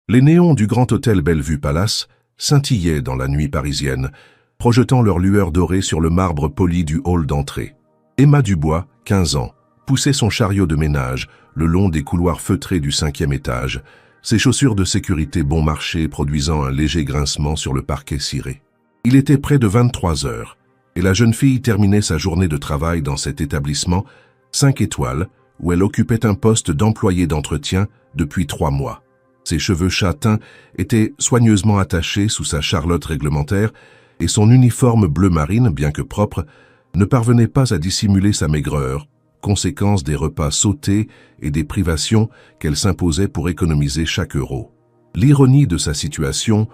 Les néons du grand hôtel Bellevue Palace scintillaient dans la nuit parisienne, projetant leur lueur dorée sur le marbre poli du hall d'entrée. Emma Dubois, 15 ans, poussait son chariot de ménage le long des couloirs feutrés du 5e étage, ses chaussures de sécurité bon marché produisant un léger grincement sur le parquet ciré. Il était près de 23 heures, et la jeune fille terminait sa journée de travail dans cet établissement 5 étoiles, où elle occupait un poste d'employée d'entretien depuis 3 mois. Ses cheveux châtains étaient soigneusement attachés sous sa charlotte réglementaire et son uniforme bleu marine, bien que propre, ne parvenait pas à dissimuler sa maigreur, conséquence des repas sautés et des privations qu'elle s'imposait pour économiser chaque euro. L'ironie de sa situation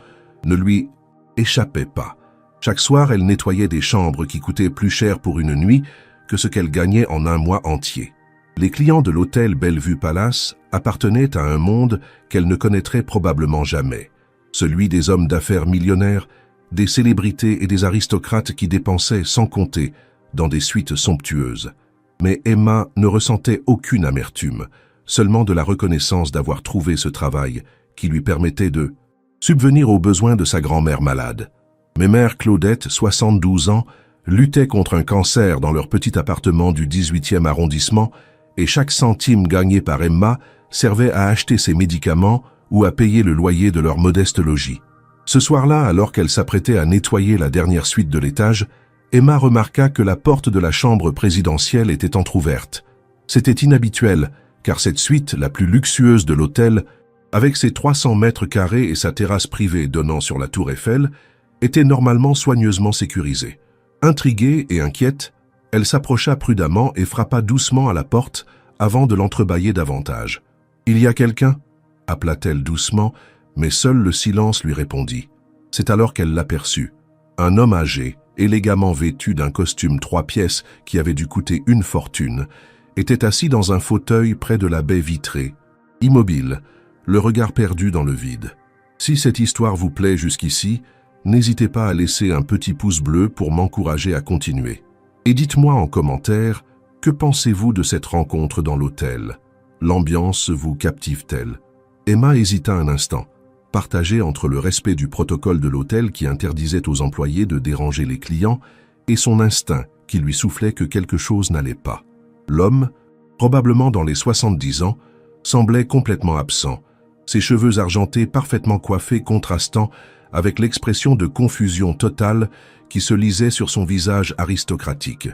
ne lui échappait pas. Chaque soir, elle nettoyait des chambres qui coûtaient plus cher pour une nuit que ce qu'elle gagnait en un mois entier. Les clients de l'hôtel Bellevue Palace appartenaient à un monde qu'elle ne connaîtrait probablement jamais, celui des hommes d'affaires millionnaires, des célébrités et des aristocrates qui dépensaient sans compter dans des suites somptueuses. Mais Emma ne ressentait aucune amertume, seulement de la reconnaissance d'avoir trouvé ce travail qui lui permettait de subvenir aux besoins de sa grand-mère malade. Mère Claudette, 72 ans, luttait contre un cancer dans leur petit appartement du 18e arrondissement et chaque centime gagné par Emma servait à acheter ses médicaments ou à payer le loyer de leur modeste logis. Ce soir-là, alors qu'elle s'apprêtait à nettoyer la dernière suite de l'étage, Emma remarqua que la porte de la chambre présidentielle était entr'ouverte. C'était inhabituel, car cette suite, la plus luxueuse de l'hôtel, avec ses 300 mètres carrés et sa terrasse privée donnant sur la tour Eiffel, était normalement soigneusement sécurisée. Intriguée et inquiète, elle s'approcha prudemment et frappa doucement à la porte avant de l'entrebâiller davantage. « Il y a quelqu'un » appela-t-elle doucement, mais seul le silence lui répondit. C'est alors qu'elle l'aperçut. Un homme âgé, élégamment vêtu d'un costume 3 pièces qui avait dû coûter une fortune, était assis dans un fauteuil près de la baie vitrée, immobile, le regard perdu dans le vide. Si cette histoire vous plaît jusqu'ici, n'hésitez pas à laisser un petit pouce bleu pour m'encourager à continuer. Et dites-moi en commentaire, que pensez-vous de cette rencontre dans l'hôtel? L'ambiance vous captive-t-elle? Emma hésita un instant, partagée entre le respect du protocole de l'hôtel qui interdisait aux employés de déranger les clients et son instinct qui lui soufflait que quelque chose n'allait pas. L'homme, probablement dans les 70 ans, semblait complètement absent, ses cheveux argentés parfaitement coiffés contrastant avec l'expression de confusion totale qui se lisait sur son visage aristocratique.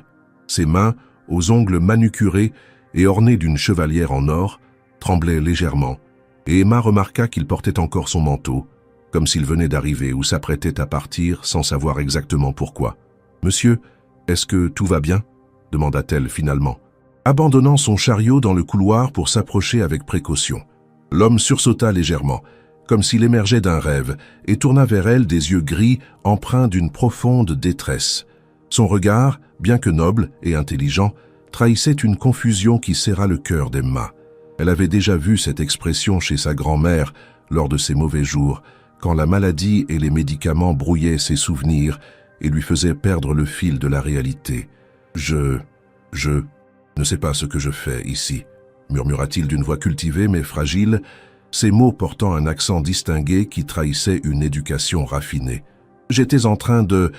Ses mains, aux ongles manucurés et ornées d'une chevalière en or, tremblaient légèrement, et Emma remarqua qu'il portait encore son manteau, comme s'il venait d'arriver ou s'apprêtait à partir sans savoir exactement pourquoi. « Monsieur, est-ce que tout va bien ?» demanda-t-elle finalement, abandonnant son chariot dans le couloir pour s'approcher avec précaution. L'homme sursauta légèrement, comme s'il émergeait d'un rêve, et tourna vers elle des yeux gris empreints d'une profonde détresse. Son regard, bien que noble et intelligent, trahissait une confusion qui serra le cœur d'Emma. Elle avait déjà vu cette expression chez sa grand-mère lors de ses mauvais jours, quand la maladie et les médicaments brouillaient ses souvenirs et lui faisaient perdre le fil de la réalité. « Je ne sais pas ce que je fais ici », murmura-t-il d'une voix cultivée mais fragile, ses mots portant un accent distingué qui trahissait une éducation raffinée. « J'étais en train de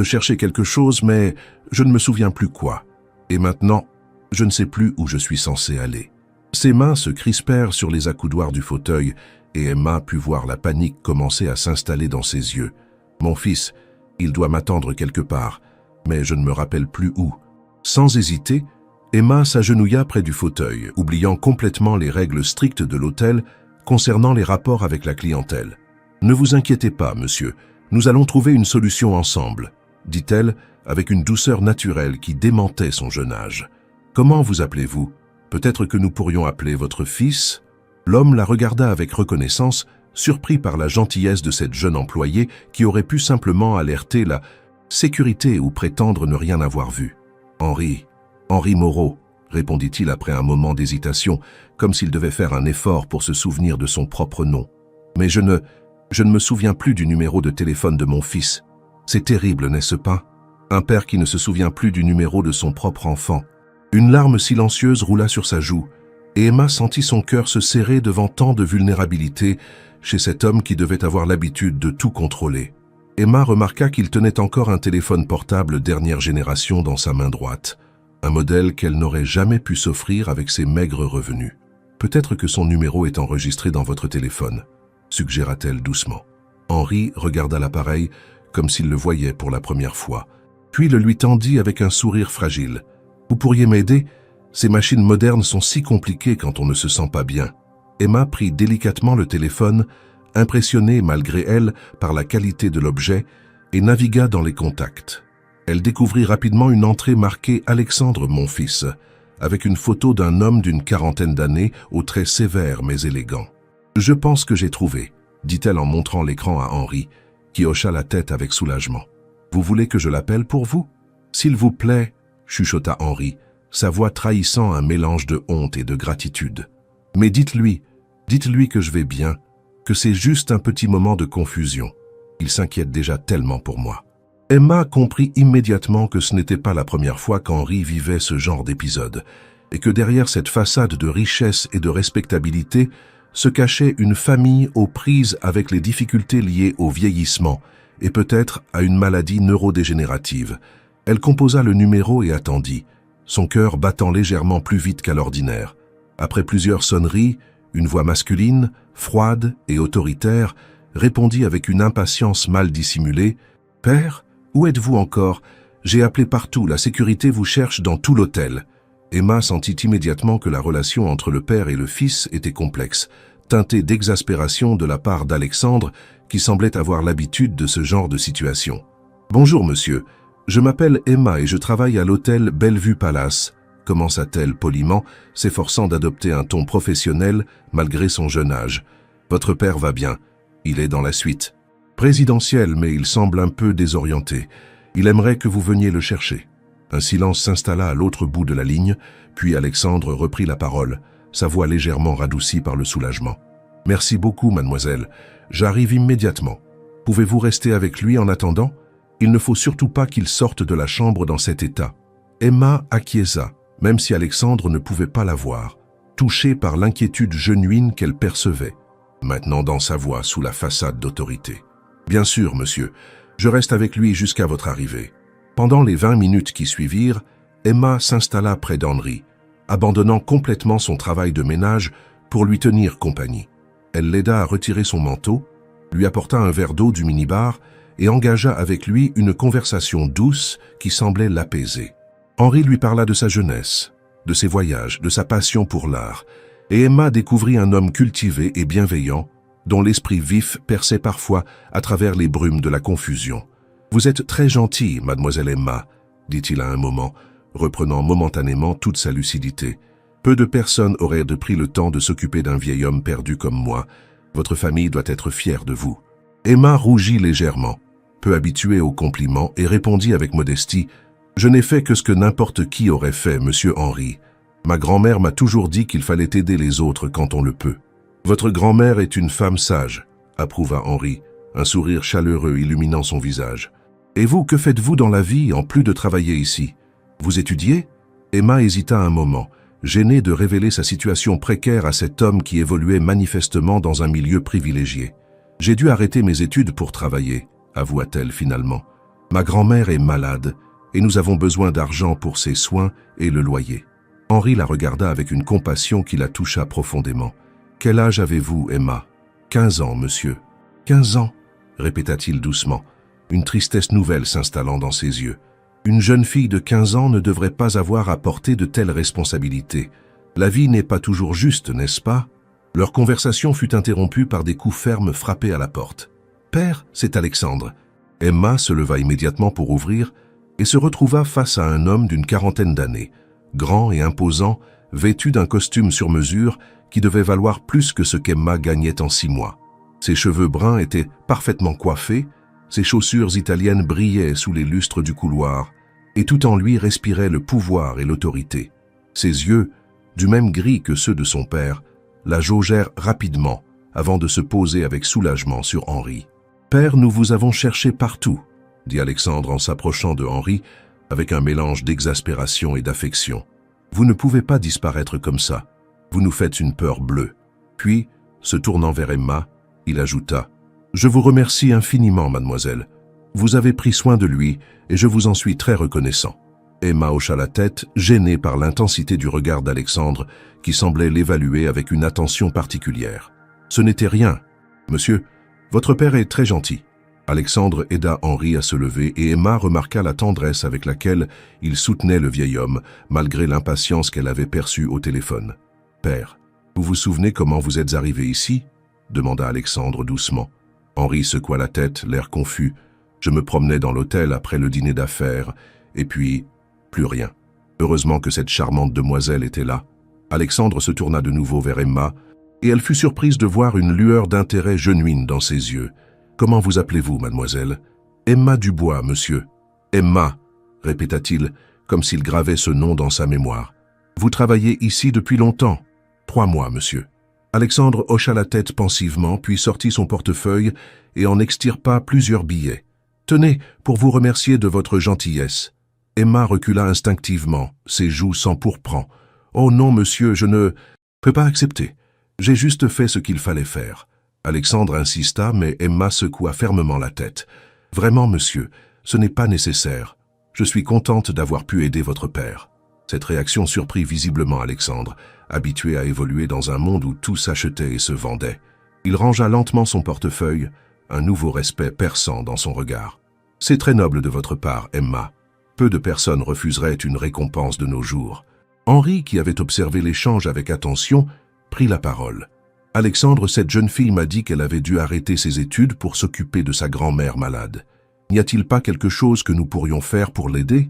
chercher quelque chose, mais je ne me souviens plus quoi. Et maintenant, je ne sais plus où je suis censé aller. » Ses mains se crispèrent sur les accoudoirs du fauteuil et Emma put voir la panique commencer à s'installer dans ses yeux. « Mon fils, il doit m'attendre quelque part, mais je ne me rappelle plus où. » Sans hésiter, Emma s'agenouilla près du fauteuil, oubliant complètement les règles strictes de l'hôtel concernant les rapports avec la clientèle. « Ne vous inquiétez pas, monsieur, nous allons trouver une solution ensemble, » dit-elle avec une douceur naturelle qui démentait son jeune âge. « Comment vous appelez-vous ? Peut-être que nous pourrions appeler votre fils ?» L'homme la regarda avec reconnaissance, surpris par la gentillesse de cette jeune employée qui aurait pu simplement alerter la sécurité ou prétendre ne rien avoir vu. « Henri Moreau », répondit-il après un moment d'hésitation, comme s'il devait faire un effort pour se souvenir de son propre nom. « Mais je ne me souviens plus du numéro de téléphone de mon fils. C'est terrible, n'est-ce pas? Un père qui ne se souvient plus du numéro de son propre enfant. » Une larme silencieuse roula sur sa joue, et Emma sentit son cœur se serrer devant tant de vulnérabilité chez cet homme qui devait avoir l'habitude de tout contrôler. Emma remarqua qu'il tenait encore un téléphone portable dernière génération dans sa main droite, un modèle qu'elle n'aurait jamais pu s'offrir avec ses maigres revenus. « Peut-être que son numéro est enregistré dans votre téléphone », suggéra-t-elle doucement. Henri regarda l'appareil comme s'il le voyait pour la première fois, puis le lui tendit avec un sourire fragile. « Vous pourriez m'aider? Ces machines modernes sont si compliquées quand on ne se sent pas bien. » Emma prit délicatement le téléphone, impressionnée malgré elle par la qualité de l'objet, et navigua dans les contacts. Elle découvrit rapidement une entrée marquée « Alexandre, mon fils », avec une photo d'un homme d'une quarantaine d'années aux traits sévères mais élégants. « Je pense que j'ai trouvé », dit-elle en montrant l'écran à Henri, qui hocha la tête avec soulagement. « Vous voulez que je l'appelle pour vous ?»« S'il vous plaît », chuchota Henri, sa voix trahissant un mélange de honte et de gratitude. « Mais dites-lui que je vais bien, que c'est juste un petit moment de confusion. Il s'inquiète déjà tellement pour moi. » Emma comprit immédiatement que ce n'était pas la première fois qu'Henri vivait ce genre d'épisode, et que derrière cette façade de richesse et de respectabilité se cachait une famille aux prises avec les difficultés liées au vieillissement et peut-être à une maladie neurodégénérative. Elle composa le numéro et attendit, son cœur battant légèrement plus vite qu'à l'ordinaire. Après plusieurs sonneries, une voix masculine, froide et autoritaire, répondit avec une impatience mal dissimulée. « Père, où êtes-vous encore? J'ai appelé partout, la sécurité vous cherche dans tout l'hôtel. » Emma sentit immédiatement que la relation entre le père et le fils était complexe, teintée d'exaspération de la part d'Alexandre, qui semblait avoir l'habitude de ce genre de situation. « Bonjour monsieur, je m'appelle Emma et je travaille à l'hôtel Bellevue Palace », commença-t-elle poliment, s'efforçant d'adopter un ton professionnel malgré son jeune âge. « Votre père va bien, il est dans la suite. Présidentiel, mais il semble un peu désorienté. Il aimerait que vous veniez le chercher. » Un silence s'installa à l'autre bout de la ligne, puis Alexandre reprit la parole, sa voix légèrement radoucie par le soulagement. « Merci beaucoup, mademoiselle. J'arrive immédiatement. Pouvez-vous rester avec lui en attendant? Il ne faut surtout pas qu'il sorte de la chambre dans cet état. » Emma acquiesça, même si Alexandre ne pouvait pas la voir, touché par l'inquiétude genuine qu'elle percevait, maintenant dans sa voix sous la façade d'autorité. « Bien sûr, monsieur. Je reste avec lui jusqu'à votre arrivée. » Pendant les 20 minutes qui suivirent, Emma s'installa près d'Henri, abandonnant complètement son travail de ménage pour lui tenir compagnie. Elle l'aida à retirer son manteau, lui apporta un verre d'eau du minibar et engagea avec lui une conversation douce qui semblait l'apaiser. Henri lui parla de sa jeunesse, de ses voyages, de sa passion pour l'art, et Emma découvrit un homme cultivé et bienveillant, dont l'esprit vif perçait parfois à travers les brumes de la confusion. « Vous êtes très gentille, mademoiselle Emma, » dit-il à un moment, reprenant momentanément toute sa lucidité. « Peu de personnes auraient pris le temps de s'occuper d'un vieil homme perdu comme moi. Votre famille doit être fière de vous. » Emma rougit légèrement, peu habituée aux compliments, et répondit avec modestie « Je n'ai fait que ce que n'importe qui aurait fait, monsieur Henri. Ma grand-mère m'a toujours dit qu'il fallait aider les autres quand on le peut. » « Votre grand-mère est une femme sage, » approuva Henri, un sourire chaleureux illuminant son visage. « Et vous, que faites-vous dans la vie en plus de travailler ici? Vous étudiez ?» Emma hésita un moment, gênée de révéler sa situation précaire à cet homme qui évoluait manifestement dans un milieu privilégié. « J'ai dû arrêter mes études pour travailler, » avoua-t-elle finalement. « Ma grand-mère est malade et nous avons besoin d'argent pour ses soins et le loyer. » Henri la regarda avec une compassion qui la toucha profondément. « Quel âge avez-vous, Emma ? » « 15 ans, monsieur. »« 15 ans » répéta-t-il doucement, une tristesse nouvelle s'installant dans ses yeux. Une jeune fille de 15 ans ne devrait pas avoir à porter de telles responsabilités. La vie n'est pas toujours juste, n'est-ce pas? Leur conversation fut interrompue par des coups fermes frappés à la porte. « Père, c'est Alexandre. » Emma se leva immédiatement pour ouvrir et se retrouva face à un homme d'une quarantaine d'années, grand et imposant, vêtu d'un costume sur mesure qui devait valoir plus que ce qu'Emma gagnait en 6 mois. Ses cheveux bruns étaient parfaitement coiffés, ses chaussures italiennes brillaient sous les lustres du couloir, et tout en lui respirait le pouvoir et l'autorité. Ses yeux, du même gris que ceux de son père, la jaugèrent rapidement avant de se poser avec soulagement sur Henri. « Père, nous vous avons cherché partout, » dit Alexandre en s'approchant de Henri avec un mélange d'exaspération et d'affection. « Vous ne pouvez pas disparaître comme ça. Vous nous faites une peur bleue. » Puis, se tournant vers Emma, Il ajouta « Je vous remercie infiniment, mademoiselle. Vous avez pris soin de lui et je vous en suis très reconnaissant. » Emma hocha la tête, gênée par l'intensité du regard d'Alexandre, qui semblait l'évaluer avec une attention particulière. « Ce n'était rien. Monsieur, votre père est très gentil. » Alexandre aida Henri à se lever et Emma remarqua la tendresse avec laquelle il soutenait le vieil homme, malgré l'impatience qu'elle avait perçue au téléphone. « Père, vous vous souvenez comment vous êtes arrivé ici ?» demanda Alexandre doucement. Henri secoua la tête, l'air confus. « Je me promenais dans l'hôtel après le dîner d'affaires, et puis, plus rien. Heureusement que cette charmante demoiselle était là. » Alexandre se tourna de nouveau vers Emma, et elle fut surprise de voir une lueur d'intérêt genuine dans ses yeux. « Comment vous appelez-vous, mademoiselle ?»« Emma Dubois, monsieur. »« Emma, » répéta-t-il, comme s'il gravait ce nom dans sa mémoire. « Vous travaillez ici depuis longtemps ?»« 3 mois, monsieur. » Alexandre hocha la tête pensivement, puis sortit son portefeuille et en extirpa plusieurs billets. « Tenez, pour vous remercier de votre gentillesse. » Emma recula instinctivement, ses joues s'empourprant. « Oh non, monsieur, je ne peux pas accepter. J'ai juste fait ce qu'il fallait faire. » Alexandre insista, mais Emma secoua fermement la tête. « Vraiment, monsieur, ce n'est pas nécessaire. Je suis contente d'avoir pu aider votre père. » Cette réaction surprit visiblement Alexandre, habitué à évoluer dans un monde où tout s'achetait et se vendait. Il rangea lentement son portefeuille, un nouveau respect perçant dans son regard. « C'est très noble de votre part, Emma. Peu de personnes refuseraient une récompense de nos jours. » Henri, qui avait observé l'échange avec attention, prit la parole. « Alexandre, cette jeune fille m'a dit qu'elle avait dû arrêter ses études pour s'occuper de sa grand-mère malade. N'y a-t-il pas quelque chose que nous pourrions faire pour l'aider ?»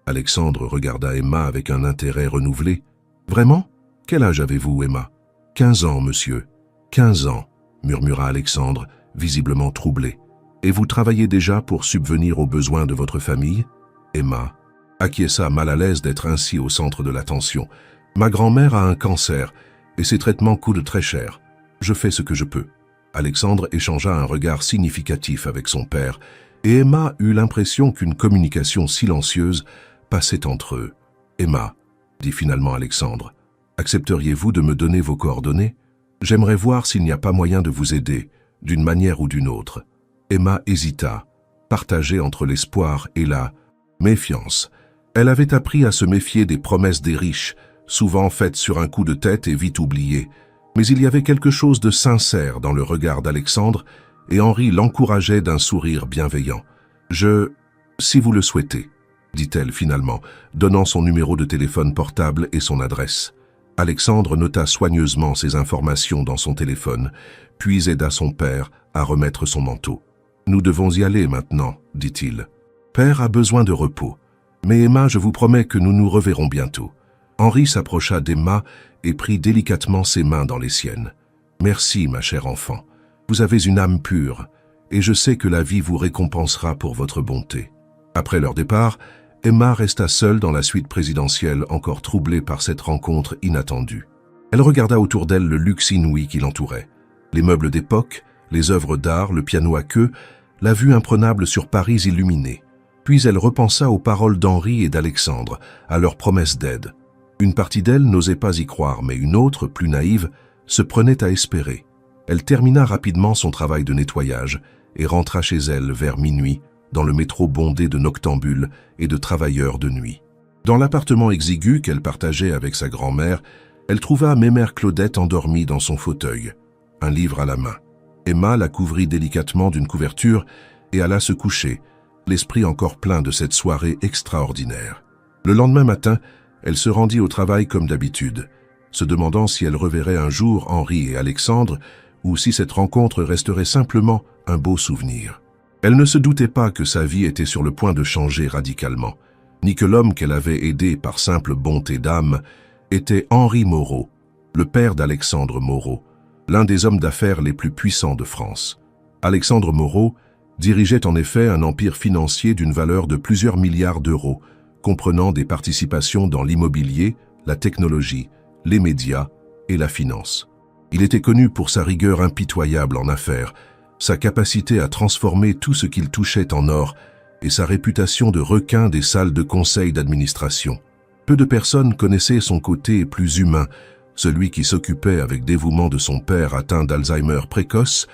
Alexandre regarda Emma avec un intérêt renouvelé. « Vraiment ? Quel âge avez-vous, Emma ?»« 15 ans, monsieur. »« 15 ans, murmura Alexandre, visiblement troublé. « Et vous travaillez déjà pour subvenir aux besoins de votre famille ?» Emma acquiesça mal à l'aise d'être ainsi au centre de l'attention. « Ma grand-mère a un cancer et ses traitements coûtent très cher. Je fais ce que je peux. » Alexandre échangea un regard significatif avec son père et Emma eut l'impression qu'une communication silencieuse passait entre eux. « Emma, » dit finalement Alexandre, « accepteriez-vous de me donner vos coordonnées ? J'aimerais voir s'il n'y a pas moyen de vous aider, d'une manière ou d'une autre. » Emma hésita, partagée entre l'espoir et la méfiance. Elle avait appris à se méfier des promesses des riches, souvent faites sur un coup de tête et vite oubliées. Mais il y avait quelque chose de sincère dans le regard d'Alexandre et Henri l'encourageait d'un sourire bienveillant. « si vous le souhaitez, » dit-elle finalement, donnant son numéro de téléphone portable et son adresse. Alexandre nota soigneusement ces informations dans son téléphone, puis aida son père à remettre son manteau. « Nous devons y aller maintenant, » dit-il. « Père a besoin de repos. Mais Emma, je vous promets que nous nous reverrons bientôt. » Henri s'approcha d'Emma et prit délicatement ses mains dans les siennes. « Merci, ma chère enfant. Vous avez une âme pure, et je sais que la vie vous récompensera pour votre bonté. » Après leur départ, Emma resta seule dans la suite présidentielle, encore troublée par cette rencontre inattendue. Elle regarda autour d'elle le luxe inouï qui l'entourait. Les meubles d'époque, les œuvres d'art, le piano à queue, la vue imprenable sur Paris illuminée. Puis elle repensa aux paroles d'Henri et d'Alexandre, à leurs promesses d'aide. Une partie d'elle n'osait pas y croire, mais une autre, plus naïve, se prenait à espérer. Elle termina rapidement son travail de nettoyage et rentra chez elle vers minuit, dans le métro bondé de noctambules et de travailleurs de nuit. Dans l'appartement exigu qu'elle partageait avec sa grand-mère, elle trouva mémère Claudette endormie dans son fauteuil, un livre à la main. Emma la couvrit délicatement d'une couverture et alla se coucher, l'esprit encore plein de cette soirée extraordinaire. Le lendemain matin, elle se rendit au travail comme d'habitude, se demandant si elle reverrait un jour Henri et Alexandre ou si cette rencontre resterait simplement un beau souvenir. Elle ne se doutait pas que sa vie était sur le point de changer radicalement, ni que l'homme qu'elle avait aidé par simple bonté d'âme était Henri Moreau, le père d'Alexandre Moreau, l'un des hommes d'affaires les plus puissants de France. Alexandre Moreau dirigeait en effet un empire financier d'une valeur de plusieurs milliards d'euros, comprenant des participations dans l'immobilier, la technologie, les médias et la finance. Il était connu pour sa rigueur impitoyable en affaires, sa capacité à transformer tout ce qu'il touchait en or et sa réputation de requin des salles de conseil d'administration. Peu de personnes connaissaient son côté plus humain, celui qui s'occupait avec dévouement de son père atteint d'Alzheimer précoce,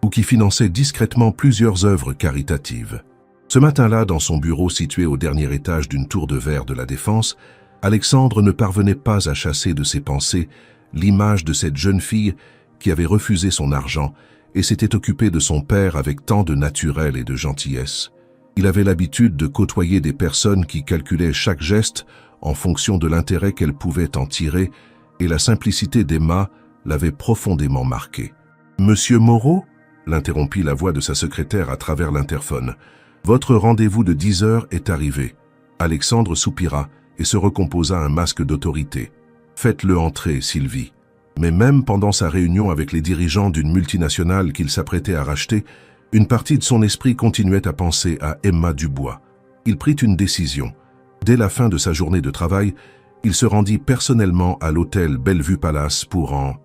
ou qui finançait discrètement plusieurs œuvres caritatives. Ce matin-là, dans son bureau situé au dernier étage d'une tour de verre de la Défense, Alexandre ne parvenait pas à chasser de ses pensées l'image de cette jeune fille qui avait refusé son argent et s'était occupée de son père avec tant de naturel et de gentillesse. Il avait l'habitude de côtoyer des personnes qui calculaient chaque geste en fonction de l'intérêt qu'elles pouvaient en tirer, et la simplicité d'Emma l'avait profondément marqué. « Monsieur Moreau ?» l'interrompit la voix de sa secrétaire à travers l'interphone. « Votre rendez-vous de 10 heures est arrivé. » Alexandre soupira et se recomposa un masque d'autorité. « Faites-le entrer, Sylvie. » Mais même pendant sa réunion avec les dirigeants d'une multinationale qu'il s'apprêtait à racheter, une partie de son esprit continuait à penser à Emma Dubois. Il prit une décision. Dès la fin de sa journée de travail, il se rendit personnellement à l'hôtel Bellevue Palace pour en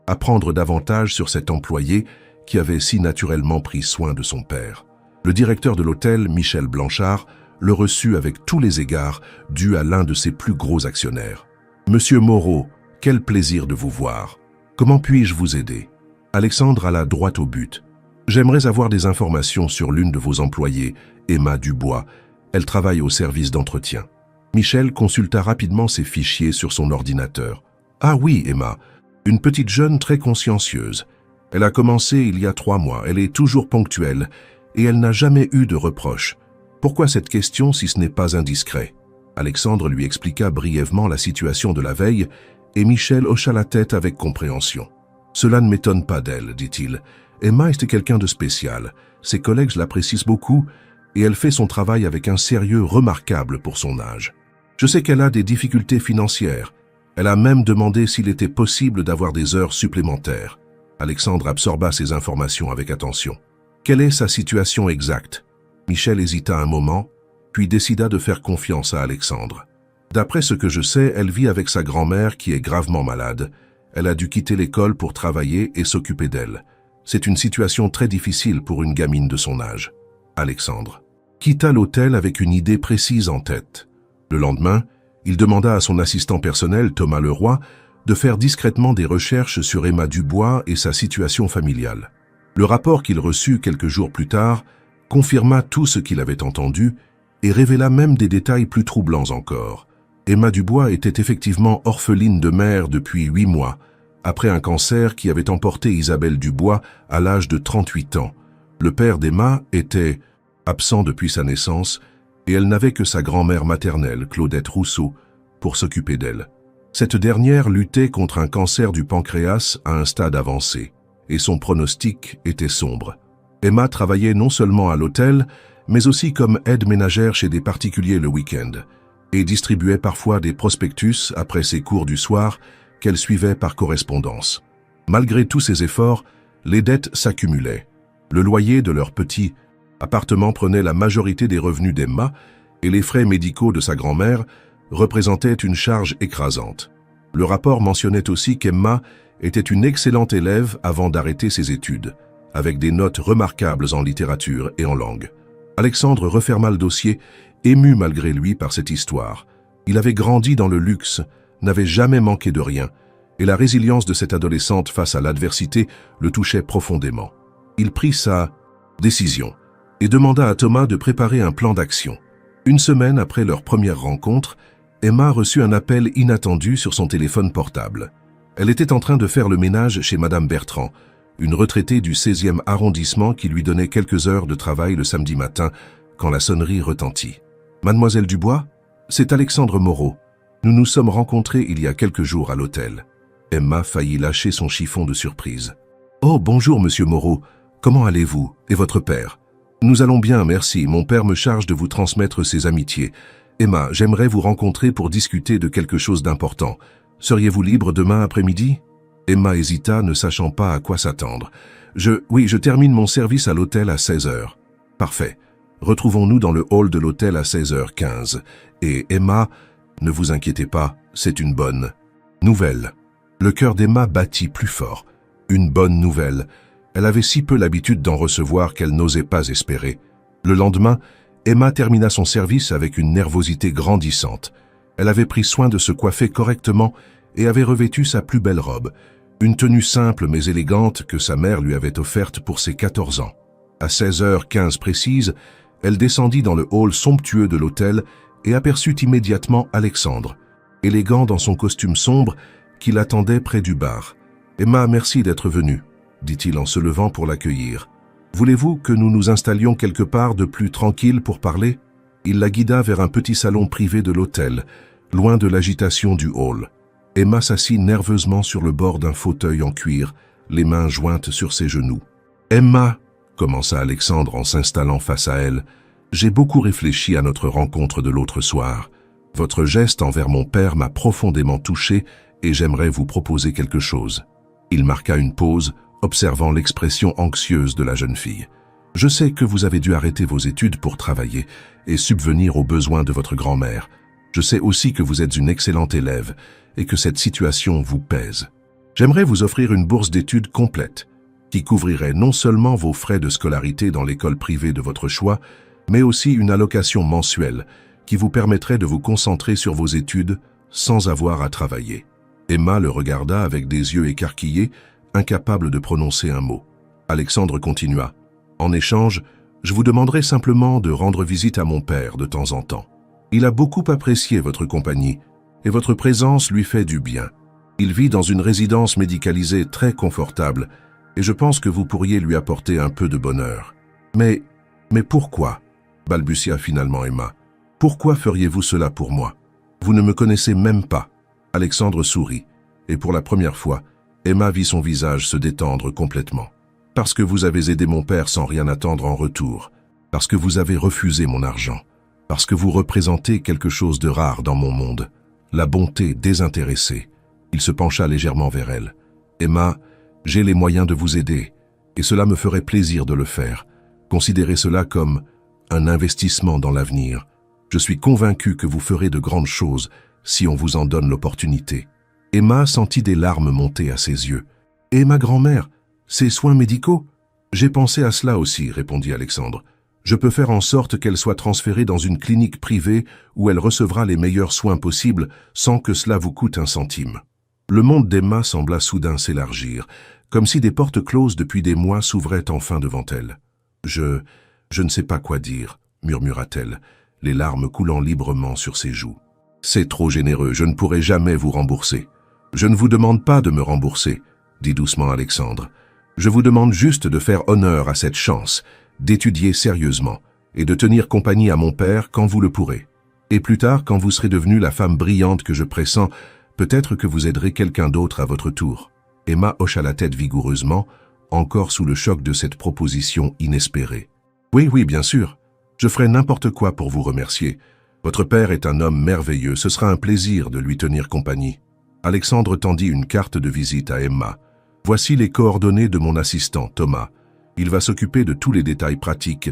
apprendre davantage sur cet employé qui avait si naturellement pris soin de son père. Le directeur de l'hôtel, Michel Blanchard, le reçut avec tous les égards dus à l'un de ses plus gros actionnaires. « Monsieur Moreau, quel plaisir de vous voir. Comment puis-je vous aider ?» Alexandre alla droit au but. « J'aimerais avoir des informations sur l'une de vos employées, Emma Dubois. Elle travaille au service d'entretien. » Michel consulta rapidement ses fichiers sur son ordinateur. « Ah oui, Emma, une petite jeune très consciencieuse. Elle a commencé il y a 3 mois, elle est toujours ponctuelle et elle n'a jamais eu de reproches. Pourquoi cette question si ce n'est pas indiscret ?» Alexandre lui expliqua brièvement la situation de la veille et Michel hocha la tête avec compréhension. « Cela ne m'étonne pas d'elle, dit-il. Emma était quelqu'un de spécial. Ses collègues l'apprécient beaucoup et elle fait son travail avec un sérieux remarquable pour son âge. Je sais qu'elle a des difficultés financières. Elle a même demandé s'il était possible d'avoir des heures supplémentaires. » Alexandre absorba ces informations avec attention. « Quelle est sa situation exacte ?» Michel hésita un moment, puis décida de faire confiance à Alexandre. « D'après ce que je sais, elle vit avec sa grand-mère qui est gravement malade. Elle a dû quitter l'école pour travailler et s'occuper d'elle. C'est une situation très difficile pour une gamine de son âge. » Alexandre quitta l'hôtel avec une idée précise en tête. Le lendemain, il demanda à son assistant personnel, Thomas Leroy, de faire discrètement des recherches sur Emma Dubois et sa situation familiale. Le rapport qu'il reçut quelques jours plus tard confirma tout ce qu'il avait entendu et révéla même des détails plus troublants encore. Emma Dubois était effectivement orpheline de mère depuis 8 mois, après un cancer qui avait emporté Isabelle Dubois à l'âge de 38 ans. Le père d'Emma était absent depuis sa naissance et elle n'avait que sa grand-mère maternelle, Claudette Rousseau, pour s'occuper d'elle. Cette dernière luttait contre un cancer du pancréas à un stade avancé, et son pronostic était sombre. Emma travaillait non seulement à l'hôtel, mais aussi comme aide ménagère chez des particuliers le week-end, et distribuait parfois des prospectus après ses cours du soir qu'elle suivait par correspondance. Malgré tous ses efforts, les dettes s'accumulaient. Le loyer de leur petit appartement prenait la majorité des revenus d'Emma et les frais médicaux de sa grand-mère représentaient une charge écrasante. Le rapport mentionnait aussi qu'Emma était une excellente élève avant d'arrêter ses études, avec des notes remarquables en littérature et en langue. Alexandre referma le dossier, ému malgré lui par cette histoire. Il avait grandi dans le luxe, n'avait jamais manqué de rien, et la résilience de cette adolescente face à l'adversité le touchait profondément. Il prit sa décision et demanda à Thomas de préparer un plan d'action. 1 semaine après leur première rencontre, Emma reçut un appel inattendu sur son téléphone portable. Elle était en train de faire le ménage chez Madame Bertrand, une retraitée du 16e arrondissement qui lui donnait quelques heures de travail le samedi matin quand la sonnerie retentit. « Mademoiselle Dubois, c'est Alexandre Moreau. Nous nous sommes rencontrés il y a quelques jours à l'hôtel. » Emma faillit lâcher son chiffon de surprise. « Oh, bonjour, monsieur Moreau. Comment allez-vous? Et votre père? » « Nous allons bien, merci. Mon père me charge de vous transmettre ses amitiés. Emma, j'aimerais vous rencontrer pour discuter de quelque chose d'important. Seriez-vous libre demain après-midi ?» Emma hésita, ne sachant pas à quoi s'attendre. Oui, je termine mon service à l'hôtel à 16 heures. »« Parfait. Retrouvons-nous dans le hall de l'hôtel à 16h15. Et Emma, ne vous inquiétez pas, c'est une bonne nouvelle. » Le cœur d'Emma battit plus fort. Une bonne nouvelle. Elle avait si peu l'habitude d'en recevoir qu'elle n'osait pas espérer. Le lendemain, Emma termina son service avec une nervosité grandissante. Elle avait pris soin de se coiffer correctement et avait revêtu sa plus belle robe, Une tenue simple mais élégante que sa mère lui avait offerte pour ses 14 ans. À 16h15 précise, elle descendit dans le hall somptueux de l'hôtel et aperçut immédiatement Alexandre, élégant dans son costume sombre, qui l'attendait près du bar. « Emma, merci d'être venue, » dit-il en se levant pour l'accueillir. « Voulez-vous que nous nous installions quelque part de plus tranquille pour parler ?» Il la guida vers un petit salon privé de l'hôtel, loin de l'agitation du hall. Emma s'assit nerveusement sur le bord d'un fauteuil en cuir, les mains jointes sur ses genoux. « Emma !» commença Alexandre en s'installant face à elle. « J'ai beaucoup réfléchi à notre rencontre de l'autre soir. Votre geste envers mon père m'a profondément touché et j'aimerais vous proposer quelque chose. » Il marqua une pause, observant l'expression anxieuse de la jeune fille. « Je sais que vous avez dû arrêter vos études pour travailler et subvenir aux besoins de votre grand-mère. Je sais aussi que vous êtes une excellente élève et que cette situation vous pèse. J'aimerais vous offrir une bourse d'études complète qui couvrirait non seulement vos frais de scolarité dans l'école privée de votre choix, mais aussi une allocation mensuelle qui vous permettrait de vous concentrer sur vos études sans avoir à travailler. » Emma le regarda avec des yeux écarquillés, incapable de prononcer un mot. Alexandre continua. « En échange, je vous demanderai simplement de rendre visite à mon père de temps en temps. Il a beaucoup apprécié votre compagnie et votre présence lui fait du bien. Il vit dans une résidence médicalisée très confortable et je pense que vous pourriez lui apporter un peu de bonheur. Mais pourquoi ?» balbutia finalement Emma. « Pourquoi feriez-vous cela pour moi? Vous ne me connaissez même pas. » Alexandre sourit, et pour la première fois, Emma vit son visage se détendre complètement. « Parce que vous avez aidé mon père sans rien attendre en retour, parce que vous avez refusé mon argent, parce que vous représentez quelque chose de rare dans mon monde, la bonté désintéressée. » Il se pencha légèrement vers elle. « Emma, j'ai les moyens de vous aider, et cela me ferait plaisir de le faire. Considérez cela comme un investissement dans l'avenir. Je suis convaincu que vous ferez de grandes choses si on vous en donne l'opportunité. » Emma sentit des larmes monter à ses yeux. « Et ma grand-mère, ses soins médicaux ?»« J'ai pensé à cela aussi, » répondit Alexandre. « Je peux faire en sorte qu'elle soit transférée dans une clinique privée où elle recevra les meilleurs soins possibles sans que cela vous coûte un centime. » Le monde d'Emma sembla soudain s'élargir, comme si des portes closes depuis des mois s'ouvraient enfin devant elle. « Je ne sais pas quoi dire, » murmura-t-elle, les larmes coulant librement sur ses joues. « C'est trop généreux, je ne pourrai jamais vous rembourser. »« Je ne vous demande pas de me rembourser, » dit doucement Alexandre. « Je vous demande juste de faire honneur à cette chance, d'étudier sérieusement et de tenir compagnie à mon père quand vous le pourrez. Et plus tard, quand vous serez devenue la femme brillante que je pressens, peut-être que vous aiderez quelqu'un d'autre à votre tour. » Emma hocha la tête vigoureusement, encore sous le choc de cette proposition inespérée. « Oui, bien sûr. Je ferai n'importe quoi pour vous remercier. Votre père est un homme merveilleux, ce sera un plaisir de lui tenir compagnie. » Alexandre tendit une carte de visite à Emma. « Voici les coordonnées de mon assistant, Thomas. Il va s'occuper de tous les détails pratiques.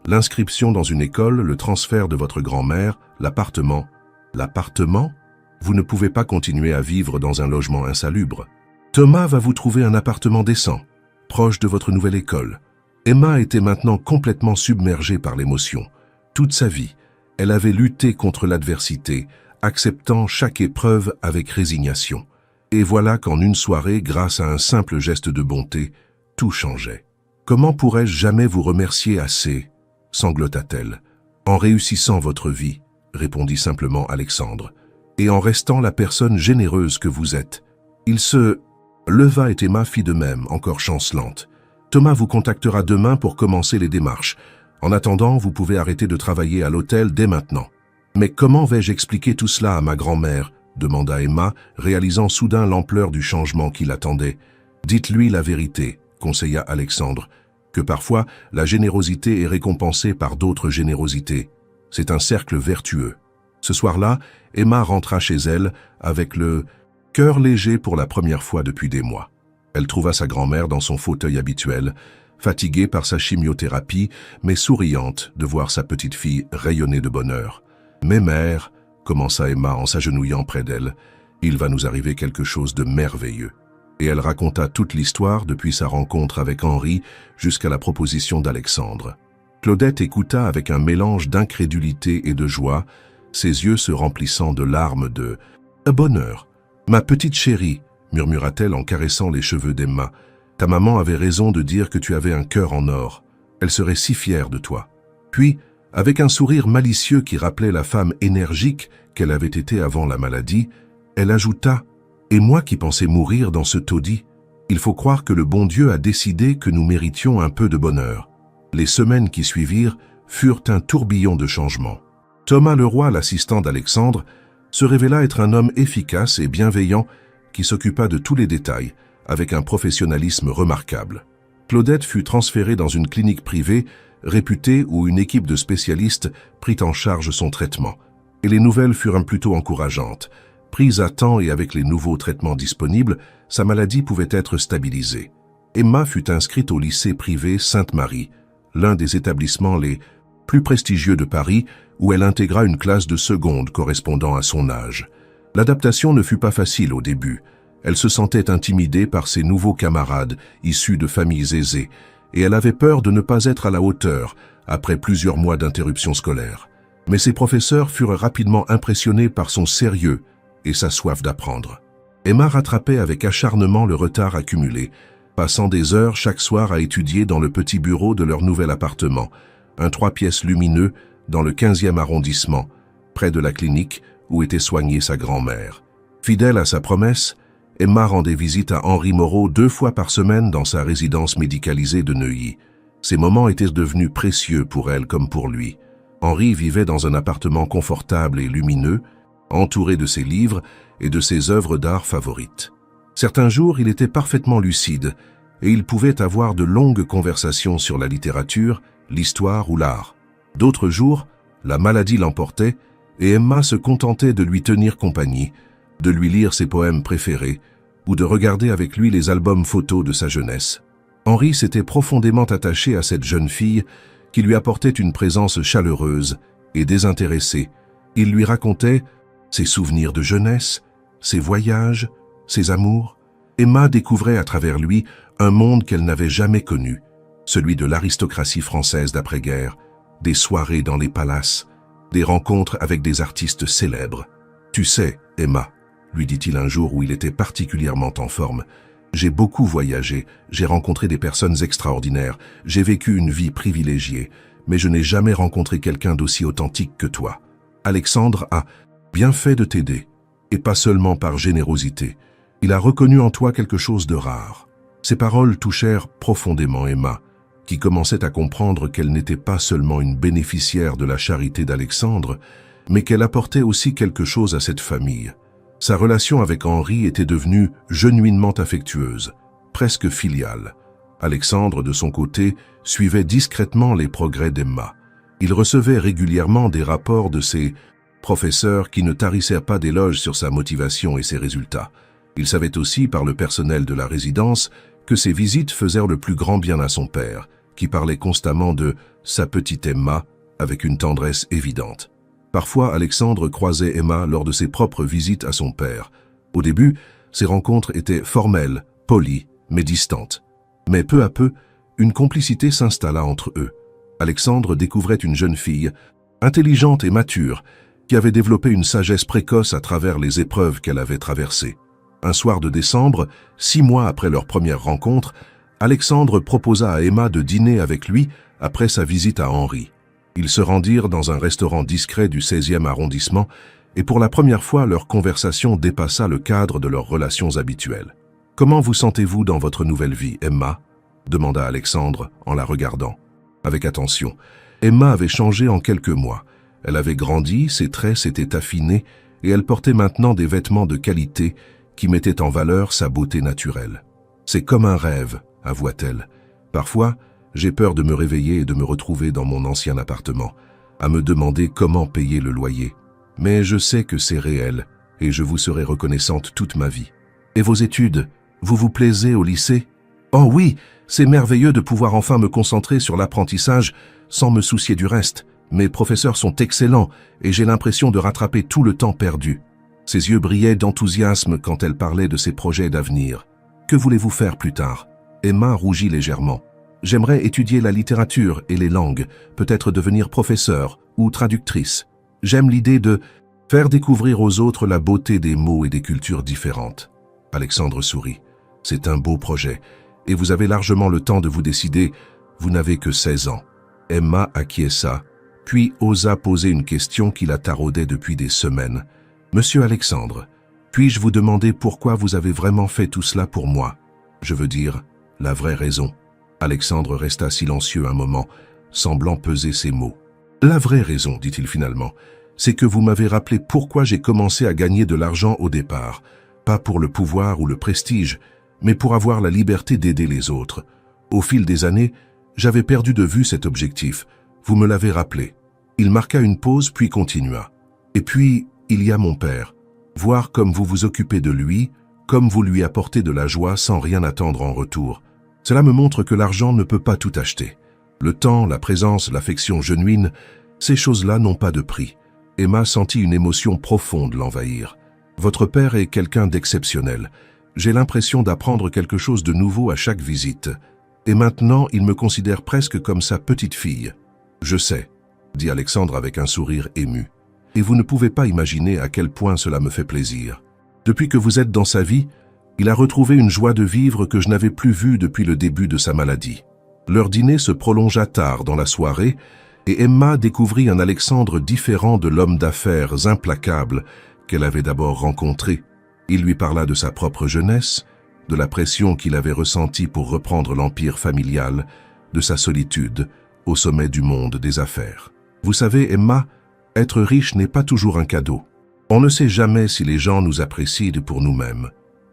L'inscription dans une école, le transfert de votre grand-mère, l'appartement. » « L'appartement ? Vous ne pouvez pas continuer à vivre dans un logement insalubre. Thomas va vous trouver un appartement décent, proche de votre nouvelle école. » Emma était maintenant complètement submergée par l'émotion. Toute sa vie, elle avait lutté contre l'adversité, acceptant chaque épreuve avec résignation. Et voilà qu'en une soirée, grâce à un simple geste de bonté, tout changeait. « Comment pourrais-je jamais vous remercier assez ?» sanglota-t-elle. « En réussissant votre vie, » répondit simplement Alexandre, « et en restant la personne généreuse que vous êtes. » Il se leva et Emma fit de même, encore chancelante. « Thomas vous contactera demain pour commencer les démarches. En attendant, vous pouvez arrêter de travailler à l'hôtel dès maintenant. »« Mais comment vais-je expliquer tout cela à ma grand-mère » demanda Emma, réalisant soudain l'ampleur du changement qui l'attendait. « Dites-lui la vérité, » conseilla Alexandre, « que parfois la générosité est récompensée par d'autres générosités. C'est un cercle vertueux. » Ce soir-là, Emma rentra chez elle avec le cœur léger pour la première fois depuis des mois. Elle trouva sa grand-mère dans son fauteuil habituel, fatiguée par sa chimiothérapie, mais souriante de voir sa petite fille rayonner de bonheur. « Mais mère, » commença Emma en s'agenouillant près d'elle, « il va nous arriver quelque chose de merveilleux. » Et elle raconta toute l'histoire depuis sa rencontre avec Henri jusqu'à la proposition d'Alexandre. Claudette écouta avec un mélange d'incrédulité et de joie, ses yeux se remplissant de larmes de « bonheur. Ma petite chérie, murmura-t-elle en caressant les cheveux d'Emma. « Ta maman avait raison de dire que tu avais un cœur en or. Elle serait si fière de toi. » Puis, avec un sourire malicieux qui rappelait la femme énergique qu'elle avait été avant la maladie, elle ajouta « Et moi qui pensais mourir dans ce taudis, il faut croire que le bon Dieu a décidé que nous méritions un peu de bonheur. » Les semaines qui suivirent furent un tourbillon de changements. Thomas Leroy, l'assistant d'Alexandre, se révéla être un homme efficace et bienveillant qui s'occupa de tous les détails, avec un professionnalisme remarquable. Claudette fut transférée dans une clinique privée réputée où une équipe de spécialistes prit en charge son traitement. Et les nouvelles furent plutôt encourageantes. Prise à temps et avec les nouveaux traitements disponibles, sa maladie pouvait être stabilisée. Emma fut inscrite au lycée privé Sainte-Marie, l'un des établissements les plus prestigieux de Paris, où elle intégra une classe de seconde correspondant à son âge. L'adaptation ne fut pas facile au début. Elle se sentait intimidée par ses nouveaux camarades, issus de familles aisées, et elle avait peur de ne pas être à la hauteur après plusieurs mois d'interruption scolaire. Mais ses professeurs furent rapidement impressionnés par son sérieux et sa soif d'apprendre. Emma rattrapait avec acharnement le retard accumulé, passant des heures chaque soir à étudier dans le petit bureau de leur nouvel appartement, un 3 pièces lumineux dans le 15e arrondissement, près de la clinique où était soignée sa grand-mère. Fidèle à sa promesse, Emma rendait visite à Henri Moreau 2 fois par semaine dans sa résidence médicalisée de Neuilly. Ces moments étaient devenus précieux pour elle comme pour lui. Henri vivait dans un appartement confortable et lumineux, entouré de ses livres et de ses œuvres d'art favorites. Certains jours, il était parfaitement lucide et il pouvait avoir de longues conversations sur la littérature, l'histoire ou l'art. D'autres jours, la maladie l'emportait et Emma se contentait de lui tenir compagnie, de lui lire ses poèmes préférés ou de regarder avec lui les albums photos de sa jeunesse. Henri s'était profondément attaché à cette jeune fille qui lui apportait une présence chaleureuse et désintéressée. Il lui racontait ses souvenirs de jeunesse, ses voyages, ses amours. Emma découvrait à travers lui un monde qu'elle n'avait jamais connu, celui de l'aristocratie française d'après-guerre, des soirées dans les palaces, des rencontres avec des artistes célèbres. « Tu sais, Emma, » lui dit-il un jour où il était particulièrement en forme, « j'ai beaucoup voyagé, j'ai rencontré des personnes extraordinaires, j'ai vécu une vie privilégiée, mais je n'ai jamais rencontré quelqu'un d'aussi authentique que toi. Alexandre a bien fait de t'aider, et pas seulement par générosité. Il a reconnu en toi quelque chose de rare. » Ces paroles touchèrent profondément Emma, qui commençait à comprendre qu'elle n'était pas seulement une bénéficiaire de la charité d'Alexandre, mais qu'elle apportait aussi quelque chose à cette famille. Sa relation avec Henri était devenue genuinement affectueuse, presque filiale. Alexandre, de son côté, suivait discrètement les progrès d'Emma. Il recevait régulièrement des rapports de ses professeurs qui ne tarissaient pas d'éloges sur sa motivation et ses résultats. Il savait aussi, par le personnel de la résidence, que ses visites faisaient le plus grand bien à son père, qui parlait constamment de « sa petite Emma » avec une tendresse évidente. Parfois, Alexandre croisait Emma lors de ses propres visites à son père. Au début, ces rencontres étaient formelles, polies, mais distantes. Mais peu à peu, une complicité s'installa entre eux. Alexandre découvrait une jeune fille, intelligente et mature, qui avait développé une sagesse précoce à travers les épreuves qu'elle avait traversées. Un soir de décembre, 6 mois après leur première rencontre, Alexandre proposa à Emma de dîner avec lui après sa visite à Henri. Ils se rendirent dans un restaurant discret du 16e arrondissement et pour la première fois leur conversation dépassa le cadre de leurs relations habituelles. « Comment vous sentez-vous dans votre nouvelle vie, Emma ?» demanda Alexandre en la regardant. Avec attention, Emma avait changé en quelques mois. Elle avait grandi, ses traits s'étaient affinés et elle portait maintenant des vêtements de qualité qui mettaient en valeur sa beauté naturelle. « C'est comme un rêve », avoua-t-elle. « Parfois, j'ai peur de me réveiller et de me retrouver dans mon ancien appartement, à me demander comment payer le loyer. Mais je sais que c'est réel et je vous serai reconnaissante toute ma vie. Et vos études, vous vous plaisez au lycée ? Oh oui, c'est merveilleux de pouvoir enfin me concentrer sur l'apprentissage sans me soucier du reste. Mes professeurs sont excellents et j'ai l'impression de rattraper tout le temps perdu. » Ses yeux brillaient d'enthousiasme quand elle parlait de ses projets d'avenir. « Que voulez-vous faire plus tard ?» Emma rougit légèrement. « J'aimerais étudier la littérature et les langues, peut-être devenir professeur ou traductrice. J'aime l'idée de faire découvrir aux autres la beauté des mots et des cultures différentes. » Alexandre sourit. C'est un beau projet, et vous avez largement le temps de vous décider, vous n'avez que 16 ans. Emma acquiesça, puis osa poser une question qui la taraudait depuis des semaines. Monsieur Alexandre, puis-je vous demander pourquoi vous avez vraiment fait tout cela pour moi? Je veux dire, la vraie raison. Alexandre resta silencieux un moment, semblant peser ses mots. La vraie raison, dit-il finalement, c'est que vous m'avez rappelé pourquoi j'ai commencé à gagner de l'argent au départ. Pas pour le pouvoir ou le prestige, mais pour avoir la liberté d'aider les autres. Au fil des années, j'avais perdu de vue cet objectif. Vous me l'avez rappelé. Il marqua une pause puis continua. Et puis, il y a mon père. Voir comme vous vous occupez de lui, comme vous lui apportez de la joie sans rien attendre en retour. Cela me montre que l'argent ne peut pas tout acheter. Le temps, la présence, l'affection genuine, ces choses-là n'ont pas de prix. Emma sentit une émotion profonde l'envahir. Votre père est quelqu'un d'exceptionnel. J'ai l'impression d'apprendre quelque chose de nouveau à chaque visite. Et maintenant, il me considère presque comme sa petite fille. Je sais, dit Alexandre avec un sourire ému. Et vous ne pouvez pas imaginer à quel point cela me fait plaisir. Depuis que vous êtes dans sa vie, il a retrouvé une joie de vivre que je n'avais plus vue depuis le début de sa maladie. Leur dîner se prolongea tard dans la soirée et Emma découvrit un Alexandre différent de l'homme d'affaires implacable qu'elle avait d'abord rencontré. Il lui parla de sa propre jeunesse, de la pression qu'il avait ressentie pour reprendre l'empire familial, de sa solitude au sommet du monde des affaires. Vous savez, Emma, être riche n'est pas toujours un cadeau. On ne sait jamais si les gens nous apprécient pour nous-mêmes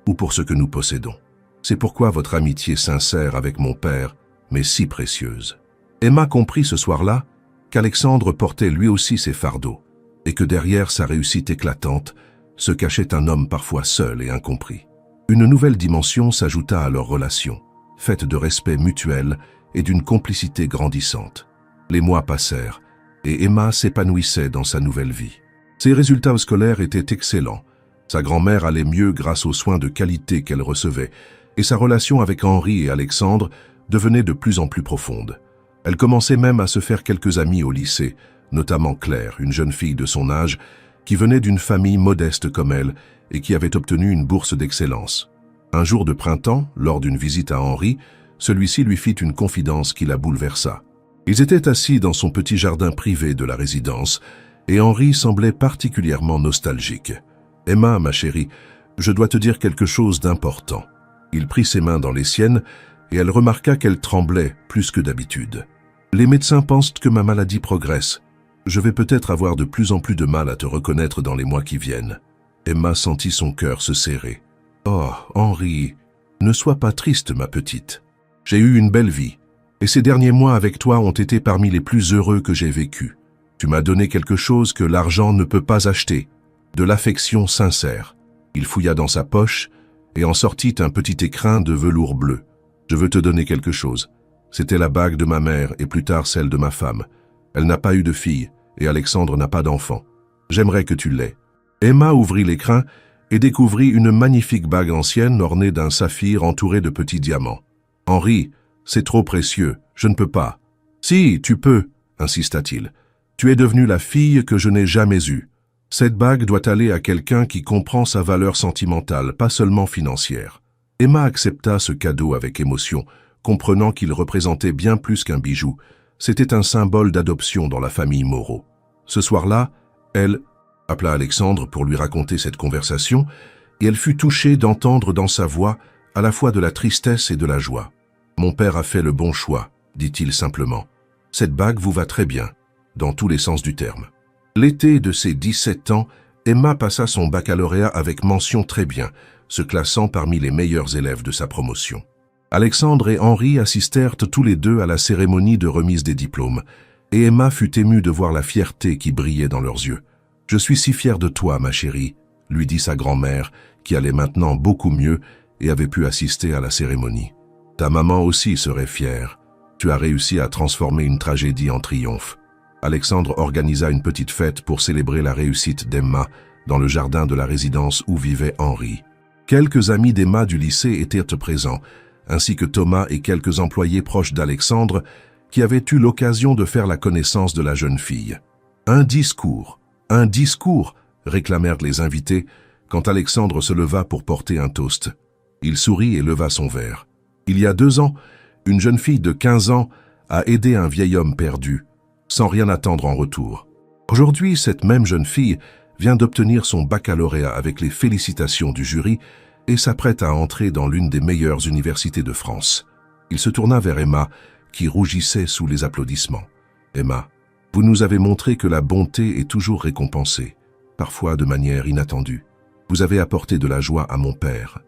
ou pour ce que nous possédons. C'est pourquoi votre amitié sincère avec mon père m'est si précieuse. Emma comprit ce soir-là qu'Alexandre portait lui aussi ses fardeaux et que derrière sa réussite éclatante se cachait un homme parfois seul et incompris. Une nouvelle dimension s'ajouta à leur relation, faite de respect mutuel et d'une complicité grandissante. Les mois passèrent et Emma s'épanouissait dans sa nouvelle vie. Ses résultats scolaires étaient excellents. Sa grand-mère allait mieux grâce aux soins de qualité qu'elle recevait et sa relation avec Henri et Alexandre devenait de plus en plus profonde. Elle commençait même à se faire quelques amis au lycée, notamment Claire, une jeune fille de son âge, qui venait d'une famille modeste comme elle et qui avait obtenu une bourse d'excellence. Un jour de printemps, lors d'une visite à Henri, celui-ci lui fit une confidence qui la bouleversa. Ils étaient assis dans son petit jardin privé de la résidence et Henri semblait particulièrement nostalgique. « Emma, ma chérie, je dois te dire quelque chose d'important. » Il prit ses mains dans les siennes et elle remarqua qu'elle tremblait plus que d'habitude. « Les médecins pensent que ma maladie progresse. Je vais peut-être avoir de plus en plus de mal à te reconnaître dans les mois qui viennent. » Emma sentit son cœur se serrer. « Oh, Henri, ne sois pas triste, ma petite. J'ai eu une belle vie, et ces derniers mois avec toi ont été parmi les plus heureux que j'ai vécus. Tu m'as donné quelque chose que l'argent ne peut pas acheter, de l'affection sincère. » Il fouilla dans sa poche et en sortit un petit écrin de velours bleu. « Je veux te donner quelque chose. C'était la bague de ma mère et plus tard celle de ma femme. Elle n'a pas eu de fille et Alexandre n'a pas d'enfant. J'aimerais que tu l'aies. » Emma ouvrit l'écrin et découvrit une magnifique bague ancienne ornée d'un saphir entouré de petits diamants. « Henri, c'est trop précieux, je ne peux pas. »« Si, tu peux, » insista-t-il. « Tu es devenue la fille que je n'ai jamais eue. Cette bague doit aller à quelqu'un qui comprend sa valeur sentimentale, pas seulement financière. » Emma accepta ce cadeau avec émotion, comprenant qu'il représentait bien plus qu'un bijou. C'était un symbole d'adoption dans la famille Moreau. Ce soir-là, elle appela Alexandre pour lui raconter cette conversation, et elle fut touchée d'entendre dans sa voix à la fois de la tristesse et de la joie. « Mon père a fait le bon choix, » dit-il simplement. « Cette bague vous va très bien, dans tous les sens du terme. » L'été de ses 17 ans, Emma passa son baccalauréat avec mention très bien, se classant parmi les meilleurs élèves de sa promotion. Alexandre et Henri assistèrent tous les deux à la cérémonie de remise des diplômes, et Emma fut émue de voir la fierté qui brillait dans leurs yeux. « Je suis si fière de toi, ma chérie », lui dit sa grand-mère, qui allait maintenant beaucoup mieux et avait pu assister à la cérémonie. « Ta maman aussi serait fière. Tu as réussi à transformer une tragédie en triomphe. » Alexandre organisa une petite fête pour célébrer la réussite d'Emma dans le jardin de la résidence où vivait Henri. Quelques amis d'Emma du lycée étaient présents, ainsi que Thomas et quelques employés proches d'Alexandre qui avaient eu l'occasion de faire la connaissance de la jeune fille. Un discours, réclamèrent les invités, quand Alexandre se leva pour porter un toast. Il sourit et leva son verre. Il y a 2 ans, une jeune fille de 15 ans a aidé un vieil homme perdu, sans rien attendre en retour. Aujourd'hui, cette même jeune fille vient d'obtenir son baccalauréat avec les félicitations du jury et s'apprête à entrer dans l'une des meilleures universités de France. Il se tourna vers Emma, qui rougissait sous les applaudissements. « Emma, vous nous avez montré que la bonté est toujours récompensée, parfois de manière inattendue. Vous avez apporté de la joie à mon père.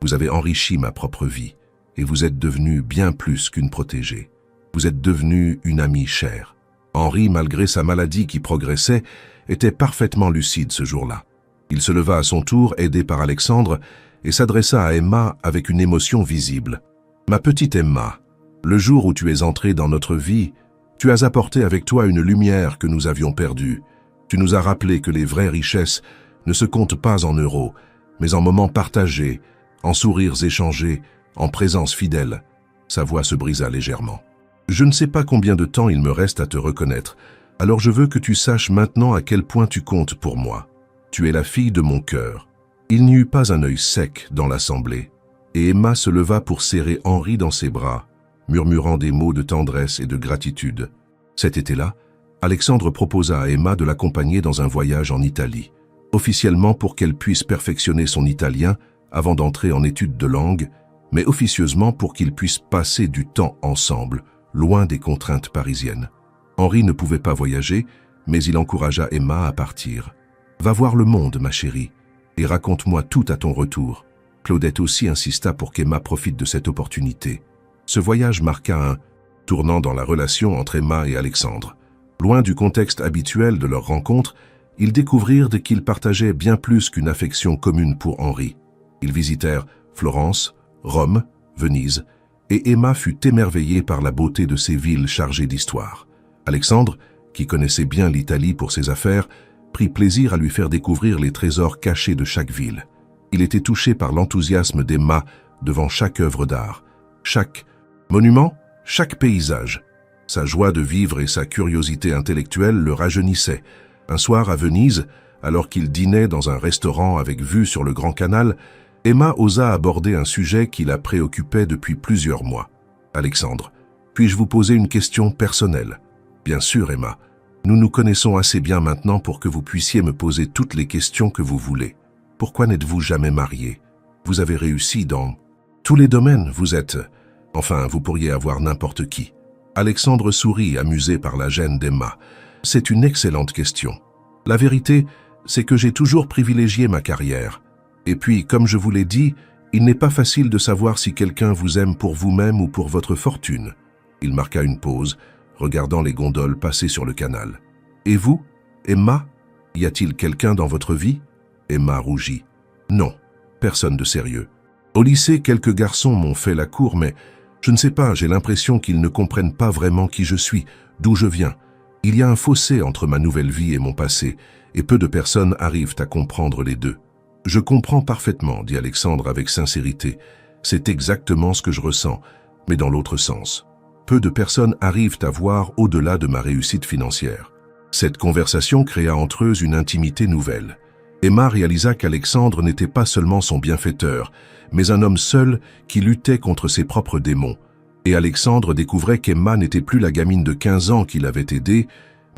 Vous avez enrichi ma propre vie, et vous êtes devenue bien plus qu'une protégée. Vous êtes devenue une amie chère. » Henri, malgré sa maladie qui progressait, était parfaitement lucide ce jour-là. Il se leva à son tour, aidé par Alexandre, et s'adressa à Emma avec une émotion visible. « Ma petite Emma, le jour où tu es entrée dans notre vie, tu as apporté avec toi une lumière que nous avions perdue. Tu nous as rappelé que les vraies richesses ne se comptent pas en euros, mais en moments partagés, en sourires échangés, en présence fidèle. » Sa voix se brisa légèrement. « Je ne sais pas combien de temps il me reste à te reconnaître, alors je veux que tu saches maintenant à quel point tu comptes pour moi. Tu es la fille de mon cœur. » Il n'y eut pas un œil sec dans l'assemblée, et Emma se leva pour serrer Henri dans ses bras, murmurant des mots de tendresse et de gratitude. Cet été-là, Alexandre proposa à Emma de l'accompagner dans un voyage en Italie, officiellement pour qu'elle puisse perfectionner son italien avant d'entrer en études de langue, mais officieusement pour qu'ils puissent passer du temps ensemble, loin des contraintes parisiennes. Henri ne pouvait pas voyager, mais il encouragea Emma à partir. « Va voir le monde, ma chérie, et raconte-moi tout à ton retour. » Claudette aussi insista pour qu'Emma profite de cette opportunité. Ce voyage marqua un tournant dans la relation entre Emma et Alexandre. Loin du contexte habituel de leur rencontre, ils découvrirent qu'ils partageaient bien plus qu'une affection commune pour Henri. Ils visitèrent Florence, Rome, Venise, et Emma fut émerveillée par la beauté de ces villes chargées d'histoire. Alexandre, qui connaissait bien l'Italie pour ses affaires, prit plaisir à lui faire découvrir les trésors cachés de chaque ville. Il était touché par l'enthousiasme d'Emma devant chaque œuvre d'art, chaque monument, chaque paysage. Sa joie de vivre et sa curiosité intellectuelle le rajeunissaient. Un soir à Venise, alors qu'il dînait dans un restaurant avec vue sur le Grand Canal, Emma osa aborder un sujet qui la préoccupait depuis plusieurs mois. « Alexandre, puis-je vous poser une question personnelle ?»« Bien sûr, Emma. Nous nous connaissons assez bien maintenant pour que vous puissiez me poser toutes les questions que vous voulez. Pourquoi n'êtes-vous jamais marié? Vous avez réussi dans tous les domaines, vous êtes... Enfin, vous pourriez avoir n'importe qui. » Alexandre sourit, amusé par la gêne d'Emma. « C'est une excellente question. La vérité, c'est que j'ai toujours privilégié ma carrière. Et puis, comme je vous l'ai dit, il n'est pas facile de savoir si quelqu'un vous aime pour vous-même ou pour votre fortune. » Il marqua une pause, regardant les gondoles passer sur le canal. « Et vous, Emma, y a-t-il quelqu'un dans votre vie ?» Emma rougit. « Non, personne de sérieux. Au lycée, quelques garçons m'ont fait la cour, mais je ne sais pas, j'ai l'impression qu'ils ne comprennent pas vraiment qui je suis, d'où je viens. Il y a un fossé entre ma nouvelle vie et mon passé, et peu de personnes arrivent à comprendre les deux. » « Je comprends parfaitement, » dit Alexandre avec sincérité. « C'est exactement ce que je ressens, mais dans l'autre sens. Peu de personnes arrivent à voir au-delà de ma réussite financière. » Cette conversation créa entre eux une intimité nouvelle. Emma réalisa qu'Alexandre n'était pas seulement son bienfaiteur, mais un homme seul qui luttait contre ses propres démons. Et Alexandre découvrait qu'Emma n'était plus la gamine de 15 ans qu'il avait aidée,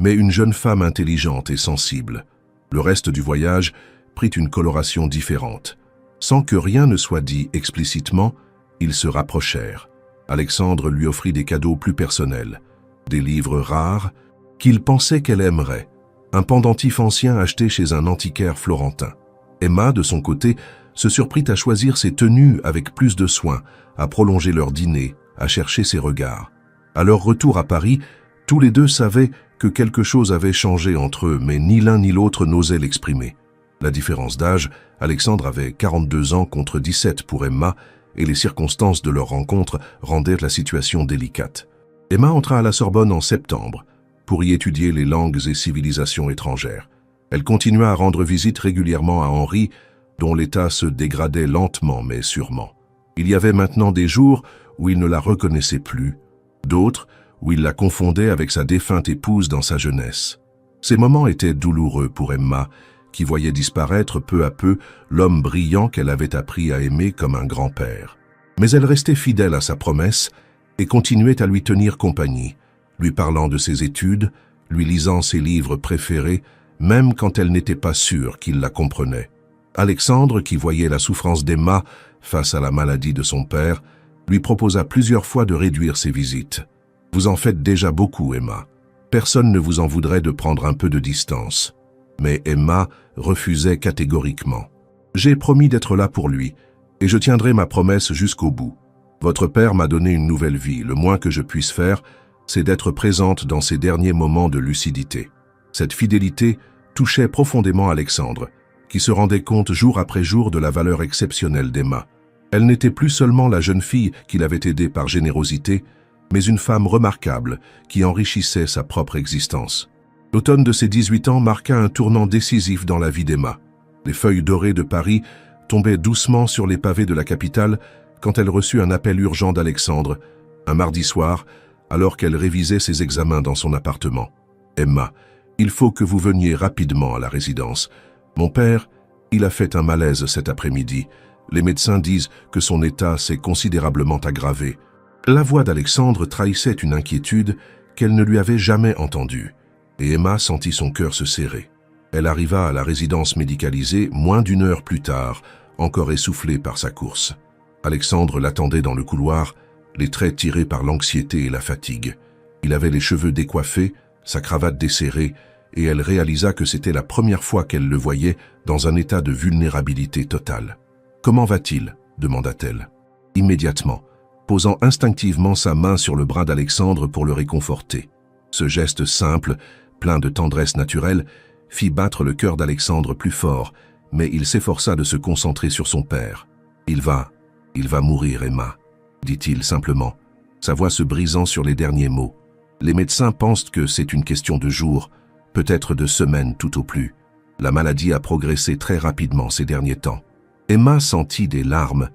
mais une jeune femme intelligente et sensible. Le reste du voyage prit une coloration différente. Sans que rien ne soit dit explicitement, ils se rapprochèrent. Alexandre lui offrit des cadeaux plus personnels, des livres rares qu'il pensait qu'elle aimerait, un pendentif ancien acheté chez un antiquaire florentin. Emma, de son côté, se surprit à choisir ses tenues avec plus de soin, à prolonger leur dîner, à chercher ses regards. À leur retour à Paris, tous les deux savaient que quelque chose avait changé entre eux, mais ni l'un ni l'autre n'osait l'exprimer. La différence d'âge, Alexandre avait 42 ans contre 17 pour Emma, et les circonstances de leur rencontre rendaient la situation délicate. Emma entra à la Sorbonne en septembre, pour y étudier les langues et civilisations étrangères. Elle continua à rendre visite régulièrement à Henri, dont l'état se dégradait lentement mais sûrement. Il y avait maintenant des jours où il ne la reconnaissait plus, d'autres où il la confondait avec sa défunte épouse dans sa jeunesse. Ces moments étaient douloureux pour Emma, qui voyait disparaître peu à peu l'homme brillant qu'elle avait appris à aimer comme un grand-père. Mais elle restait fidèle à sa promesse et continuait à lui tenir compagnie, lui parlant de ses études, lui lisant ses livres préférés, même quand elle n'était pas sûre qu'il la comprenait. Alexandre, qui voyait la souffrance d'Emma face à la maladie de son père, lui proposa plusieurs fois de réduire ses visites. « Vous en faites déjà beaucoup, Emma. Personne ne vous en voudrait de prendre un peu de distance. » Mais Emma refusait catégoriquement. « J'ai promis d'être là pour lui, et je tiendrai ma promesse jusqu'au bout. Votre père m'a donné une nouvelle vie. Le moins que je puisse faire, c'est d'être présente dans ses derniers moments de lucidité. » Cette fidélité touchait profondément Alexandre, qui se rendait compte jour après jour de la valeur exceptionnelle d'Emma. Elle n'était plus seulement la jeune fille qu'il avait aidée par générosité, mais une femme remarquable qui enrichissait sa propre existence. L'automne de ses 18 ans marqua un tournant décisif dans la vie d'Emma. Les feuilles dorées de Paris tombaient doucement sur les pavés de la capitale quand elle reçut un appel urgent d'Alexandre, un mardi soir, alors qu'elle révisait ses examens dans son appartement. « Emma, il faut que vous veniez rapidement à la résidence. Mon père, il a fait un malaise cet après-midi. Les médecins disent que son état s'est considérablement aggravé. » La voix d'Alexandre trahissait une inquiétude qu'elle ne lui avait jamais entendue, et Emma sentit son cœur se serrer. Elle arriva à la résidence médicalisée moins d'une heure plus tard, encore essoufflée par sa course. Alexandre l'attendait dans le couloir, les traits tirés par l'anxiété et la fatigue. Il avait les cheveux décoiffés, sa cravate desserrée, et elle réalisa que c'était la première fois qu'elle le voyait dans un état de vulnérabilité totale. « Comment va-t-il » demanda-t-elle. Immédiatement, posant instinctivement sa main sur le bras d'Alexandre pour le réconforter. Ce geste simple, plein de tendresse naturelle, fit battre le cœur d'Alexandre plus fort, mais il s'efforça de se concentrer sur son père. « Il va mourir, Emma », dit-il simplement, sa voix se brisant sur les derniers mots. « Les médecins pensent que c'est une question de jours, peut-être de semaines tout au plus. La maladie a progressé très rapidement ces derniers temps. » Emma sentit des larmes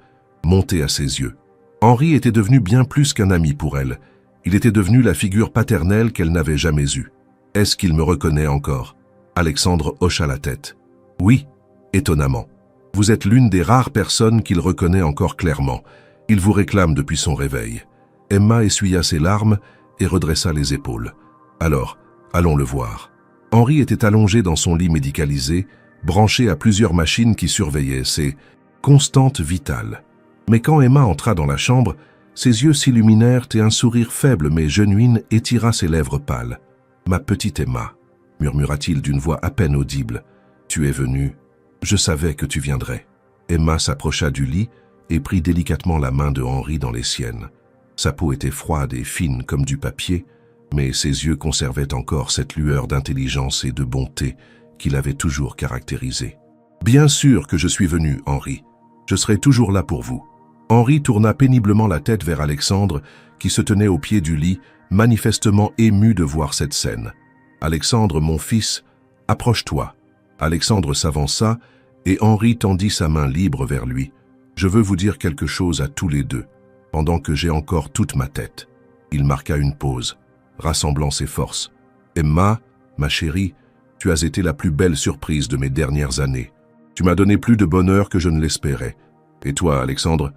monter à ses yeux. Henri était devenu bien plus qu'un ami pour elle. Il était devenu la figure paternelle qu'elle n'avait jamais eue. « Est-ce qu'il me reconnaît encore ?» Alexandre hocha la tête. « Oui, étonnamment. Vous êtes l'une des rares personnes qu'il reconnaît encore clairement. Il vous réclame depuis son réveil. » Emma essuya ses larmes et redressa les épaules. « Alors, allons le voir. » Henri était allongé dans son lit médicalisé, branché à plusieurs machines qui surveillaient ses constantes vitales. Mais quand Emma entra dans la chambre, ses yeux s'illuminèrent et un sourire faible mais genuine étira ses lèvres pâles. « Ma petite Emma, » murmura-t-il d'une voix à peine audible, « tu es venue. Je savais que tu viendrais. » Emma s'approcha du lit et prit délicatement la main de Henri dans les siennes. Sa peau était froide et fine comme du papier, mais ses yeux conservaient encore cette lueur d'intelligence et de bonté qui l'avait toujours caractérisé. « Bien sûr que je suis venu, Henri. Je serai toujours là pour vous. » Henri tourna péniblement la tête vers Alexandre, qui se tenait au pied du lit, manifestement ému de voir cette scène. « Alexandre, mon fils, approche-toi. » Alexandre s'avança et Henri tendit sa main libre vers lui. « Je veux vous dire quelque chose à tous les deux, pendant que j'ai encore toute ma tête. » Il marqua une pause, rassemblant ses forces. « Emma, ma chérie, tu as été la plus belle surprise de mes dernières années. Tu m'as donné plus de bonheur que je ne l'espérais. Et toi, Alexandre,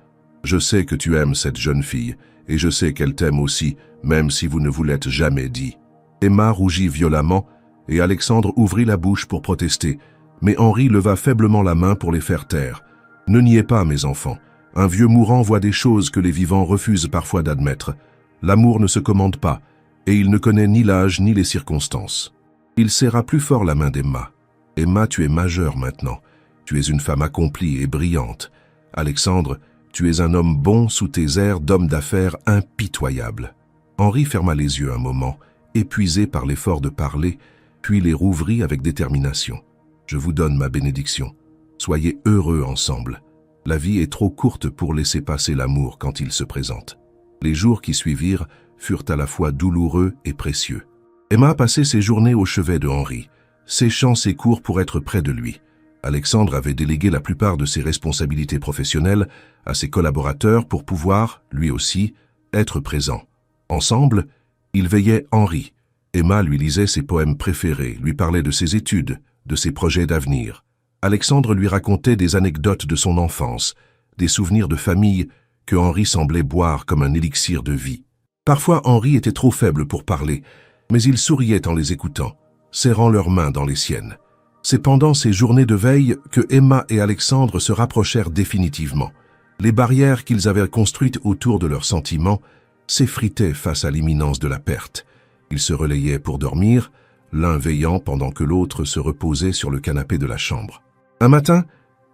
je sais que tu aimes cette jeune fille, et je sais qu'elle t'aime aussi, même si vous ne vous l'êtes jamais dit. » Emma rougit violemment, et Alexandre ouvrit la bouche pour protester, mais Henri leva faiblement la main pour les faire taire. « Ne niez pas, mes enfants. Un vieux mourant voit des choses que les vivants refusent parfois d'admettre. L'amour ne se commande pas, et il ne connaît ni l'âge ni les circonstances. » Il serra plus fort la main d'Emma. « Emma, tu es majeure maintenant. Tu es une femme accomplie et brillante. Alexandre, tu es un homme bon sous tes airs d'homme d'affaires impitoyable. » Henri ferma les yeux un moment, épuisé par l'effort de parler, puis les rouvrit avec détermination. « Je vous donne ma bénédiction. Soyez heureux ensemble. La vie est trop courte pour laisser passer l'amour quand il se présente. » Les jours qui suivirent furent à la fois douloureux et précieux. Emma passait ses journées au chevet de Henri, séchant ses cours pour être près de lui. Alexandre avait délégué la plupart de ses responsabilités professionnelles à ses collaborateurs pour pouvoir, lui aussi, être présent. Ensemble, ils veillaient Henri. Emma lui lisait ses poèmes préférés, lui parlait de ses études, de ses projets d'avenir. Alexandre lui racontait des anecdotes de son enfance, des souvenirs de famille que Henri semblait boire comme un élixir de vie. Parfois, Henri était trop faible pour parler, mais il souriait en les écoutant, serrant leurs mains dans les siennes. C'est pendant ces journées de veille que Emma et Alexandre se rapprochèrent définitivement. Les barrières qu'ils avaient construites autour de leurs sentiments s'effritaient face à l'imminence de la perte. Ils se relayaient pour dormir, l'un veillant pendant que l'autre se reposait sur le canapé de la chambre. Un matin,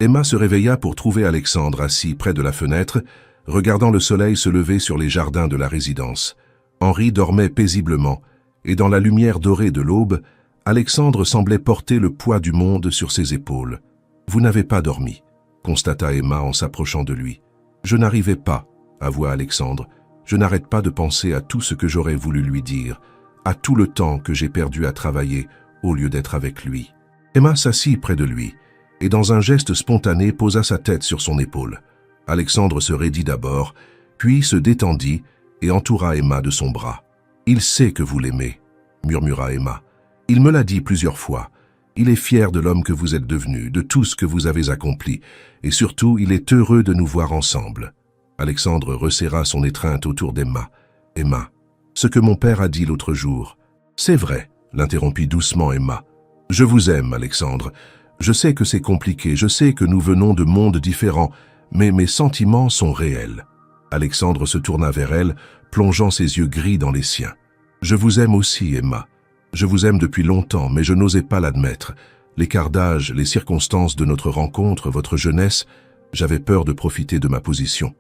Emma se réveilla pour trouver Alexandre assis près de la fenêtre, regardant le soleil se lever sur les jardins de la résidence. Henri dormait paisiblement, et dans la lumière dorée de l'aube, Alexandre semblait porter le poids du monde sur ses épaules. « Vous n'avez pas dormi », constata Emma en s'approchant de lui. « Je n'arrivais pas », avoua Alexandre. « Je n'arrête pas de penser à tout ce que j'aurais voulu lui dire, à tout le temps que j'ai perdu à travailler au lieu d'être avec lui. » Emma s'assit près de lui, et dans un geste spontané posa sa tête sur son épaule. Alexandre se raidit d'abord, puis se détendit et entoura Emma de son bras. « Il sait que vous l'aimez », murmura Emma. « Il me l'a dit plusieurs fois. Il est fier de l'homme que vous êtes devenu, de tout ce que vous avez accompli, et surtout, il est heureux de nous voir ensemble. » Alexandre resserra son étreinte autour d'Emma. « Emma, ce que mon père a dit l'autre jour. »« C'est vrai, » l'interrompit doucement Emma. « Je vous aime, Alexandre. Je sais que c'est compliqué, je sais que nous venons de mondes différents, mais mes sentiments sont réels. » Alexandre se tourna vers elle, plongeant ses yeux gris dans les siens. « Je vous aime aussi, Emma. Je vous aime depuis longtemps, mais je n'osais pas l'admettre. L'écart d'âge, les circonstances de notre rencontre, votre jeunesse, j'avais peur de profiter de ma position. »«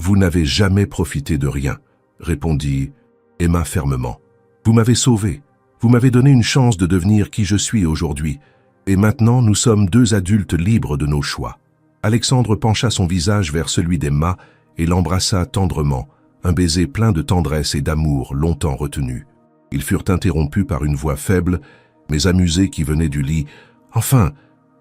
Vous n'avez jamais profité de rien, » répondit Emma fermement. « Vous m'avez sauvé. Vous m'avez donné une chance de devenir qui je suis aujourd'hui. Et maintenant, nous sommes deux adultes libres de nos choix. » Alexandre pencha son visage vers celui d'Emma et l'embrassa tendrement, un baiser plein de tendresse et d'amour longtemps retenu. Ils furent interrompus par une voix faible, mais amusée qui venait du lit. « Enfin,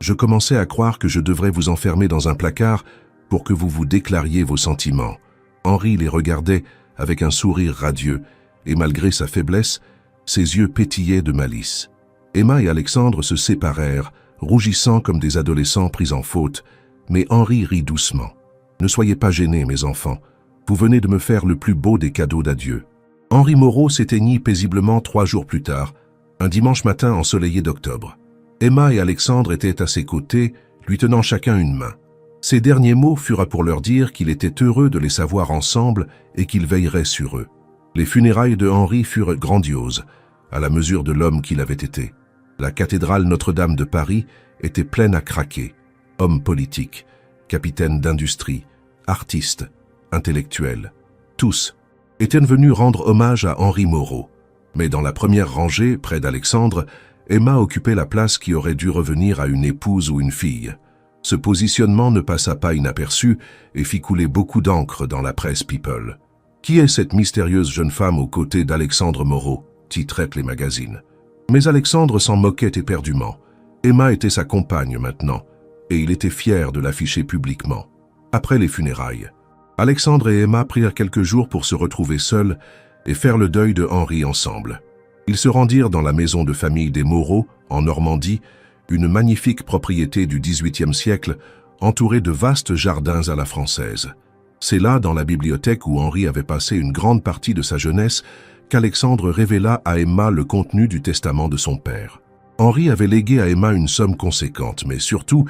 je commençais à croire que je devrais vous enfermer dans un placard pour que vous vous déclariez vos sentiments. » Henri les regardait avec un sourire radieux, et malgré sa faiblesse, ses yeux pétillaient de malice. Emma et Alexandre se séparèrent, rougissant comme des adolescents pris en faute, mais Henri rit doucement. « Ne soyez pas gênés, mes enfants. Vous venez de me faire le plus beau des cadeaux d'adieu. » Henri Moreau s'éteignit paisiblement 3 jours plus tard, un dimanche matin ensoleillé d'octobre. Emma et Alexandre étaient à ses côtés, lui tenant chacun une main. Ses derniers mots furent pour leur dire qu'il était heureux de les savoir ensemble et qu'il veillerait sur eux. Les funérailles de Henri furent grandioses, à la mesure de l'homme qu'il avait été. La cathédrale Notre-Dame de Paris était pleine à craquer. Hommes politiques, capitaines d'industrie, artistes, intellectuels, tous étaient venus rendre hommage à Henri Moreau. Mais dans la première rangée, près d'Alexandre, Emma occupait la place qui aurait dû revenir à une épouse ou une fille. Ce positionnement ne passa pas inaperçu et fit couler beaucoup d'encre dans la presse People. « Qui est cette mystérieuse jeune femme aux côtés d'Alexandre Moreau ?» titraient les magazines. Mais Alexandre s'en moquait éperdument. Emma était sa compagne maintenant, et il était fier de l'afficher publiquement. Après les funérailles, Alexandre et Emma prirent quelques jours pour se retrouver seuls et faire le deuil de Henri ensemble. Ils se rendirent dans la maison de famille des Moreau, en Normandie, une magnifique propriété du XVIIIe siècle, entourée de vastes jardins à la française. C'est là, dans la bibliothèque où Henri avait passé une grande partie de sa jeunesse, qu'Alexandre révéla à Emma le contenu du testament de son père. Henri avait légué à Emma une somme conséquente, mais surtout,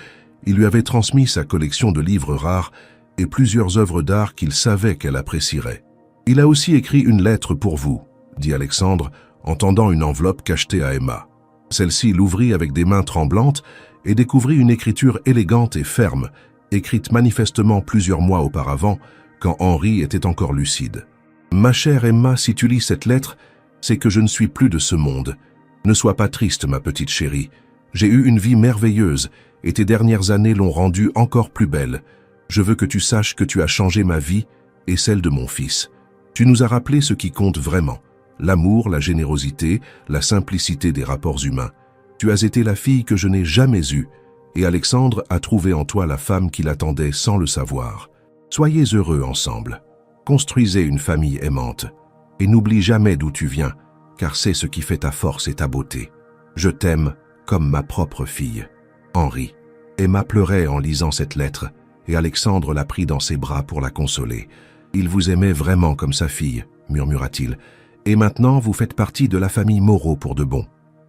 il lui avait transmis sa collection de livres rares et plusieurs œuvres d'art qu'il savait qu'elle apprécierait. « Il a aussi écrit une lettre pour vous », dit Alexandre, en tendant une enveloppe cachetée à Emma. Celle-ci l'ouvrit avec des mains tremblantes et découvrit une écriture élégante et ferme, écrite manifestement plusieurs mois auparavant, quand Henri était encore lucide. « Ma chère Emma, si tu lis cette lettre, c'est que je ne suis plus de ce monde. Ne sois pas triste, ma petite chérie. J'ai eu une vie merveilleuse et tes dernières années l'ont rendue encore plus belle. Je veux que tu saches que tu as changé ma vie et celle de mon fils. Tu nous as rappelé ce qui compte vraiment, l'amour, la générosité, la simplicité des rapports humains. Tu as été la fille que je n'ai jamais eue, et Alexandre a trouvé en toi la femme qu'il attendait sans le savoir. Soyez heureux ensemble. Construisez une famille aimante. Et n'oublie jamais d'où tu viens, car c'est ce qui fait ta force et ta beauté. Je t'aime comme ma propre fille. Henri. Emma pleurait en lisant cette lettre, et Alexandre la prit dans ses bras pour la consoler. « Il vous aimait vraiment comme sa fille, » murmura-t-il. « Et maintenant, vous faites partie de la famille Moreau pour de bon.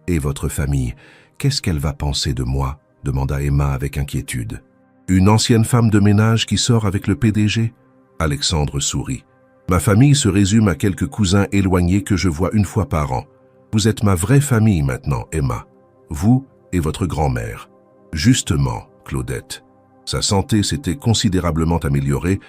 Et votre famille, qu'est-ce qu'elle va penser de moi ?» demanda Emma avec inquiétude. « Une ancienne femme de ménage qui sort avec le PDG ?» Alexandre sourit. « Ma famille se résume à quelques cousins éloignés que je vois une fois par an. Vous êtes ma vraie famille maintenant, Emma. Vous et votre grand-mère. » Justement, Claudette. Sa santé s'était considérablement améliorée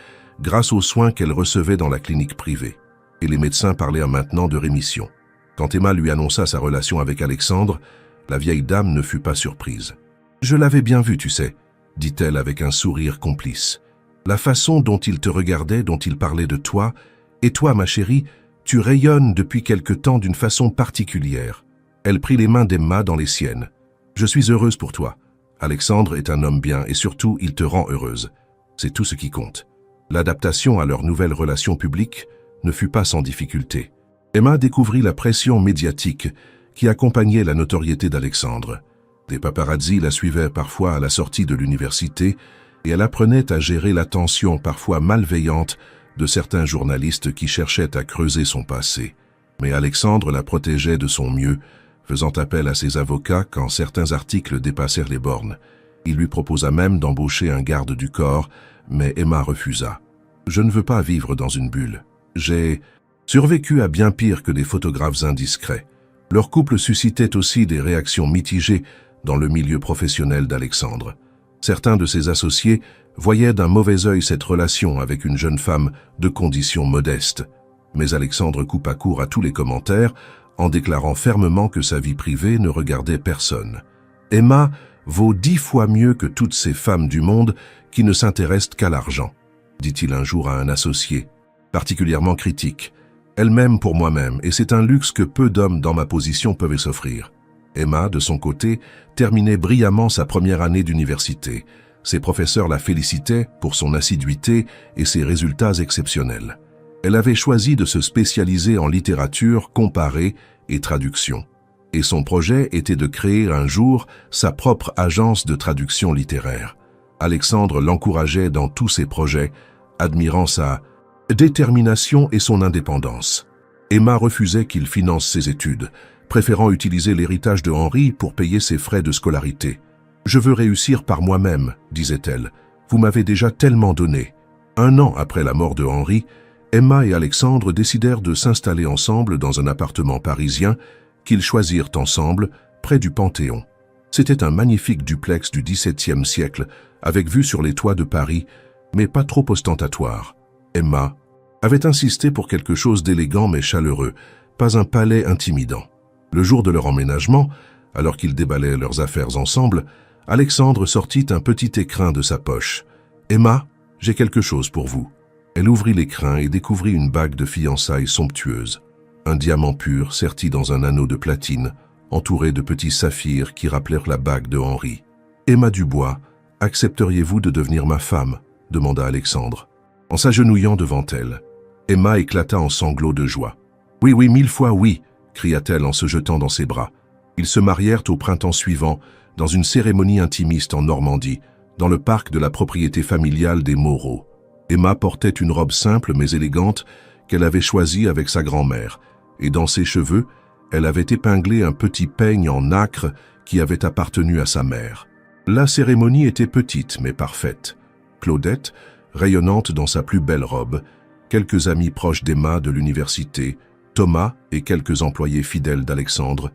grâce aux soins qu'elle recevait dans la clinique privée. Et les médecins parlaient maintenant de rémission. Quand Emma lui annonça sa relation avec Alexandre, la vieille dame ne fut pas surprise. « Je l'avais bien vu, tu sais, » dit-elle avec un sourire complice. « La façon dont il te regardait, dont il parlait de toi, et toi, ma chérie, tu rayonnes depuis quelque temps d'une façon particulière. » Elle prit les mains d'Emma dans les siennes. « Je suis heureuse pour toi. Alexandre est un homme bien et surtout, il te rend heureuse. C'est tout ce qui compte. » L'adaptation à leur nouvelle relation publique ne fut pas sans difficulté. Emma découvrit la pression médiatique qui accompagnait la notoriété d'Alexandre. Des paparazzis la suivaient parfois à la sortie de l'université et elle apprenait à gérer l'attention parfois malveillante de certains journalistes qui cherchaient à creuser son passé. Mais Alexandre la protégeait de son mieux, faisant appel à ses avocats quand certains articles dépassèrent les bornes. Il lui proposa même d'embaucher un garde du corps, mais Emma refusa. « Je ne veux pas vivre dans une bulle. J'ai survécu à bien pire que des photographes indiscrets. » Leur couple suscitait aussi des réactions mitigées dans le milieu professionnel d'Alexandre. Certains de ses associés voyaient d'un mauvais œil cette relation avec une jeune femme de conditions modestes. Mais Alexandre coupa court à tous les commentaires en déclarant fermement que sa vie privée ne regardait personne. « Emma vaut 10 fois mieux que toutes ces femmes du monde qui ne s'intéressent qu'à l'argent, » dit-il un jour à un associé, particulièrement critique. « Elle m'aime pour moi-même et c'est un luxe que peu d'hommes dans ma position peuvent s'offrir. » Emma, de son côté, terminait brillamment sa première année d'université. Ses professeurs la félicitaient pour son assiduité et ses résultats exceptionnels. Elle avait choisi de se spécialiser en littérature comparée et traduction. Et son projet était de créer un jour sa propre agence de traduction littéraire. Alexandre l'encourageait dans tous ses projets, admirant sa détermination et son indépendance. Emma refusait qu'il finance ses études, préférant utiliser l'héritage de Henri pour payer ses frais de scolarité. « Je veux réussir par moi-même, » disait-elle. « Vous m'avez déjà tellement donné. » 1 an après la mort de Henri, Emma et Alexandre décidèrent de s'installer ensemble dans un appartement parisien qu'ils choisirent ensemble près du Panthéon. C'était un magnifique duplex du XVIIe siècle avec vue sur les toits de Paris, mais pas trop ostentatoire. Emma avait insisté pour quelque chose d'élégant mais chaleureux, pas un palais intimidant. Le jour de leur emménagement, alors qu'ils déballaient leurs affaires ensemble, Alexandre sortit un petit écrin de sa poche. « Emma, j'ai quelque chose pour vous. » Elle ouvrit l'écrin et découvrit une bague de fiançailles somptueuse. Un diamant pur serti dans un anneau de platine, entouré de petits saphirs qui rappelèrent la bague de Henri. « Emma Dubois, accepteriez-vous de devenir ma femme ?» demanda Alexandre. En s'agenouillant devant elle, Emma éclata en sanglots de joie. « Oui, oui, 1000 fois oui !» cria-t-elle en se jetant dans ses bras. Ils se marièrent au printemps suivant, dans une cérémonie intimiste en Normandie, dans le parc de la propriété familiale des Moreau. Emma portait une robe simple mais élégante qu'elle avait choisie avec sa grand-mère, et dans ses cheveux, elle avait épinglé un petit peigne en nacre qui avait appartenu à sa mère. La cérémonie était petite mais parfaite. Claudette, rayonnante dans sa plus belle robe, quelques amis proches d'Emma de l'université, Thomas et quelques employés fidèles d'Alexandre,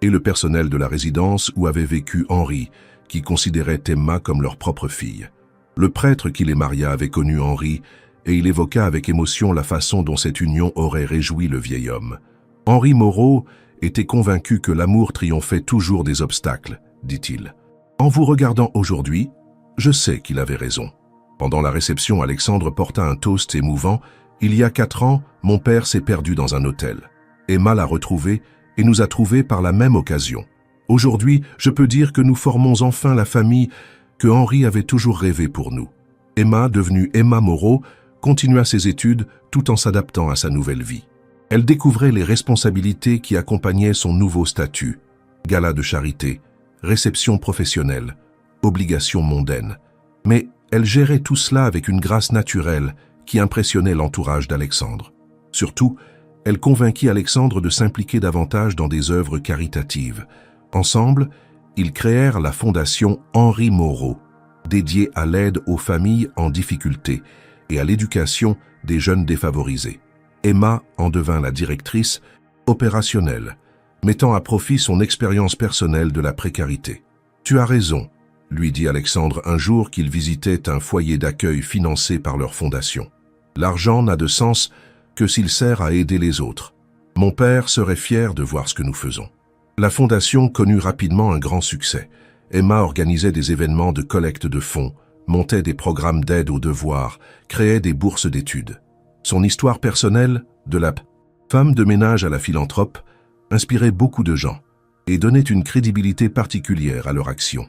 et le personnel de la résidence où avait vécu Henri, qui considérait Emma comme leur propre fille. Le prêtre qui les maria avait connu Henri, et il évoqua avec émotion la façon dont cette union aurait réjoui le vieil homme. Henri Moreau était convaincu que l'amour triomphait toujours des obstacles, dit-il. En vous regardant aujourd'hui, je sais qu'il avait raison. Pendant la réception, Alexandre porta un toast émouvant. Il y a 4 ans, mon père s'est perdu dans un hôtel. Emma l'a retrouvé et nous a trouvés par la même occasion. Aujourd'hui, je peux dire que nous formons enfin la famille que Henri avait toujours rêvé pour nous. Emma, devenue Emma Moreau, continua ses études tout en s'adaptant à sa nouvelle vie. Elle découvrait les responsabilités qui accompagnaient son nouveau statut. Gala de charité, réception professionnelle, obligations mondaines. Mais elle gérait tout cela avec une grâce naturelle qui impressionnait l'entourage d'Alexandre. Surtout, elle convainquit Alexandre de s'impliquer davantage dans des œuvres caritatives. Ensemble, ils créèrent la fondation Henri Moreau, dédiée à l'aide aux familles en difficulté et à l'éducation des jeunes défavorisés. Emma en devint la directrice opérationnelle, mettant à profit son expérience personnelle de la précarité. « Tu as raison », lui dit Alexandre un jour qu'il visitait un foyer d'accueil financé par leur fondation. « L'argent n'a de sens que s'il sert à aider les autres. Mon père serait fier de voir ce que nous faisons. » La fondation connut rapidement un grand succès. Emma organisait des événements de collecte de fonds, montait des programmes d'aide aux devoirs, créait des bourses d'études. Son histoire personnelle, de la femme de ménage à la philanthrope, inspirait beaucoup de gens et donnait une crédibilité particulière à leur action.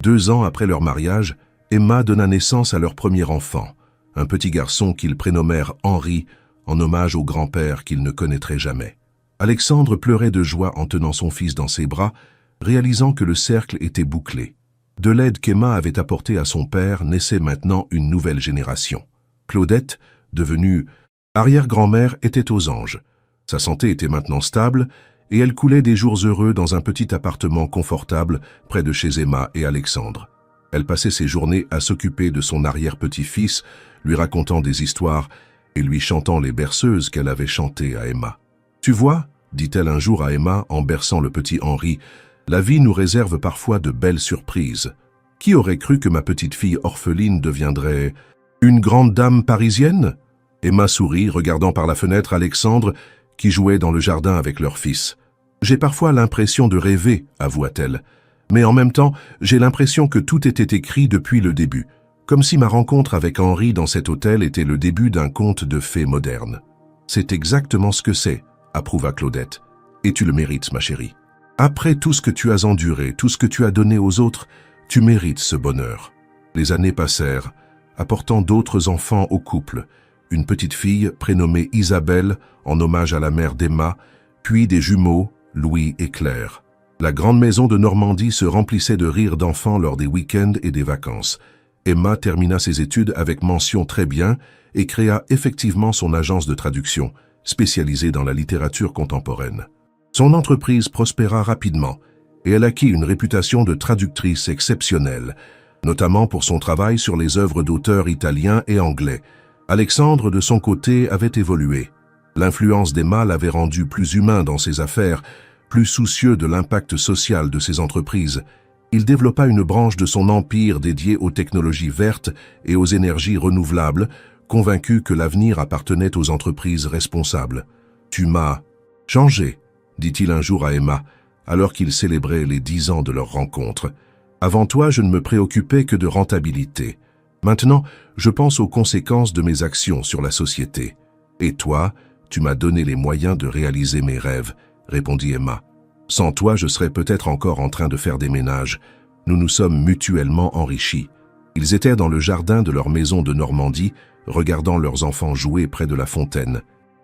2 ans après leur mariage, Emma donna naissance à leur premier enfant, un petit garçon qu'ils prénommèrent Henri, en hommage au grand-père qu'ils ne connaîtraient jamais. Alexandre pleurait de joie en tenant son fils dans ses bras, réalisant que le cercle était bouclé. De l'aide qu'Emma avait apportée à son père naissait maintenant une nouvelle génération. Claudette, devenue arrière-grand-mère, était aux anges. Sa santé était maintenant stable et elle coulait des jours heureux dans un petit appartement confortable près de chez Emma et Alexandre. Elle passait ses journées à s'occuper de son arrière-petit-fils, lui racontant des histoires et lui chantant les berceuses qu'elle avait chantées à Emma. « Tu vois » dit-elle un jour à Emma en berçant le petit Henri, « la vie nous réserve parfois de belles surprises. Qui aurait cru que ma petite fille orpheline deviendrait une grande dame parisienne ?» Emma sourit, regardant par la fenêtre Alexandre, qui jouait dans le jardin avec leur fils. « J'ai parfois l'impression de rêver, avoua-t-elle. Mais en même temps, j'ai l'impression que tout était écrit depuis le début, comme si ma rencontre avec Henri dans cet hôtel était le début d'un conte de fées moderne. »« C'est exactement ce que c'est, » approuva Claudette. « Et tu le mérites, ma chérie. Après tout ce que tu as enduré, tout ce que tu as donné aux autres, tu mérites ce bonheur. » Les années passèrent, apportant d'autres enfants au couple, une petite fille prénommée Isabelle en hommage à la mère d'Emma, puis des jumeaux, Louis et Claire. La grande maison de Normandie se remplissait de rires d'enfants lors des week-ends et des vacances. Emma termina ses études avec mention très bien et créa effectivement son agence de traduction, spécialisée dans la littérature contemporaine. Son entreprise prospéra rapidement et elle acquit une réputation de traductrice exceptionnelle, notamment pour son travail sur les œuvres d'auteurs italiens et anglais. Alexandre, de son côté, avait évolué. L'influence d'Emma l'avait rendu plus humain dans ses affaires, plus soucieux de l'impact social de ses entreprises. Il développa une branche de son empire dédiée aux technologies vertes et aux énergies renouvelables, convaincu que l'avenir appartenait aux entreprises responsables. « Tu m'as changé », dit-il un jour à Emma, alors qu'ils célébraient les 10 ans de leur rencontre. « Avant toi, je ne me préoccupais que de rentabilité. Maintenant, je pense aux conséquences de mes actions sur la société. Et toi, tu m'as donné les moyens de réaliser mes rêves, » répondit Emma. « Sans toi, je serais peut-être encore en train de faire des ménages. Nous nous sommes mutuellement enrichis. » Ils étaient dans le jardin de leur maison de Normandie, regardant leurs enfants jouer près de la fontaine.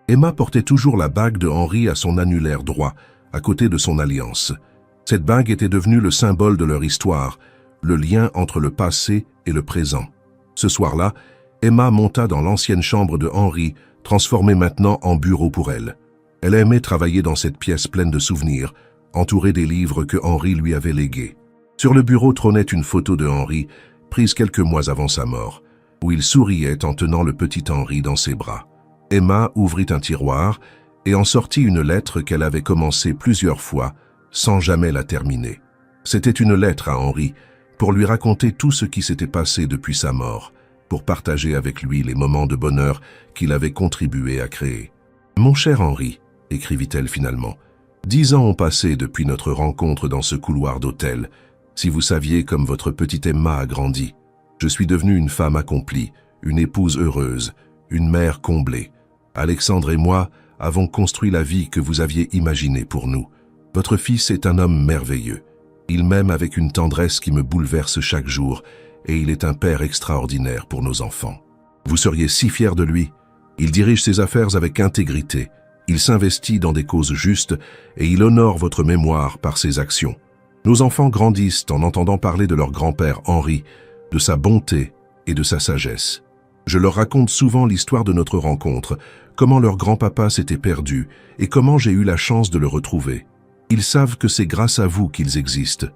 Emma portait toujours la bague de Henri à son annulaire droit, à côté de son alliance. Cette bague était devenue le symbole de leur histoire, le lien entre le passé et le présent. Ce soir-là, Emma monta dans l'ancienne chambre de Henri, transformée maintenant en bureau pour elle. Elle aimait travailler dans cette pièce pleine de souvenirs, entourée des livres que Henri lui avait légués. Sur le bureau trônait une photo de Henri, prise quelques mois avant sa mort, où il souriait en tenant le petit Henri dans ses bras. Emma ouvrit un tiroir et en sortit une lettre qu'elle avait commencée plusieurs fois, sans jamais la terminer. C'était une lettre à Henri, pour lui raconter tout ce qui s'était passé depuis sa mort, pour partager avec lui les moments de bonheur qu'il avait contribué à créer. « Mon cher Henri », écrivit-elle finalement, « 10 ans ont passé depuis notre rencontre dans ce couloir d'hôtel. Si vous saviez comme votre petite Emma a grandi. Je suis devenue une femme accomplie, une épouse heureuse, une mère comblée. Alexandre et moi avons construit la vie que vous aviez imaginée pour nous. Votre fils est un homme merveilleux. Il m'aime avec une tendresse qui me bouleverse chaque jour et il est un père extraordinaire pour nos enfants. Vous seriez si fiers de lui. Il dirige ses affaires avec intégrité. Il s'investit dans des causes justes et il honore votre mémoire par ses actions. Nos enfants grandissent en entendant parler de leur grand-père Henri, de sa bonté et de sa sagesse. Je leur raconte souvent l'histoire de notre rencontre, comment leur grand-papa s'était perdu et comment j'ai eu la chance de le retrouver. Ils savent que c'est grâce à vous qu'ils existent.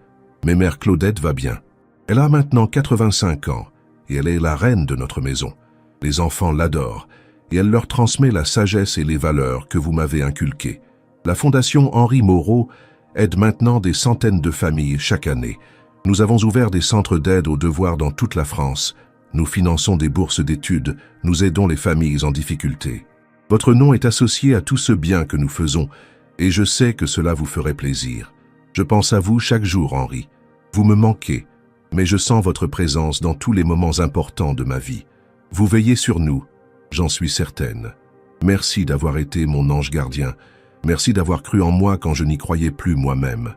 Mais mère Claudette va bien. Elle a maintenant 85 ans et elle est la reine de notre maison. Les enfants l'adorent et elle leur transmet la sagesse et les valeurs que vous m'avez inculquées. La Fondation Henri Moreau aide maintenant des centaines de familles chaque année. Nous avons ouvert des centres d'aide aux devoirs dans toute la France. Nous finançons des bourses d'études, nous aidons les familles en difficulté. Votre nom est associé à tout ce bien que nous faisons et je sais que cela vous ferait plaisir. Je pense à vous chaque jour, Henri. Vous me manquez, mais je sens votre présence dans tous les moments importants de ma vie. Vous veillez sur nous, j'en suis certaine. Merci d'avoir été mon ange gardien. Merci d'avoir cru en moi quand je n'y croyais plus moi-même.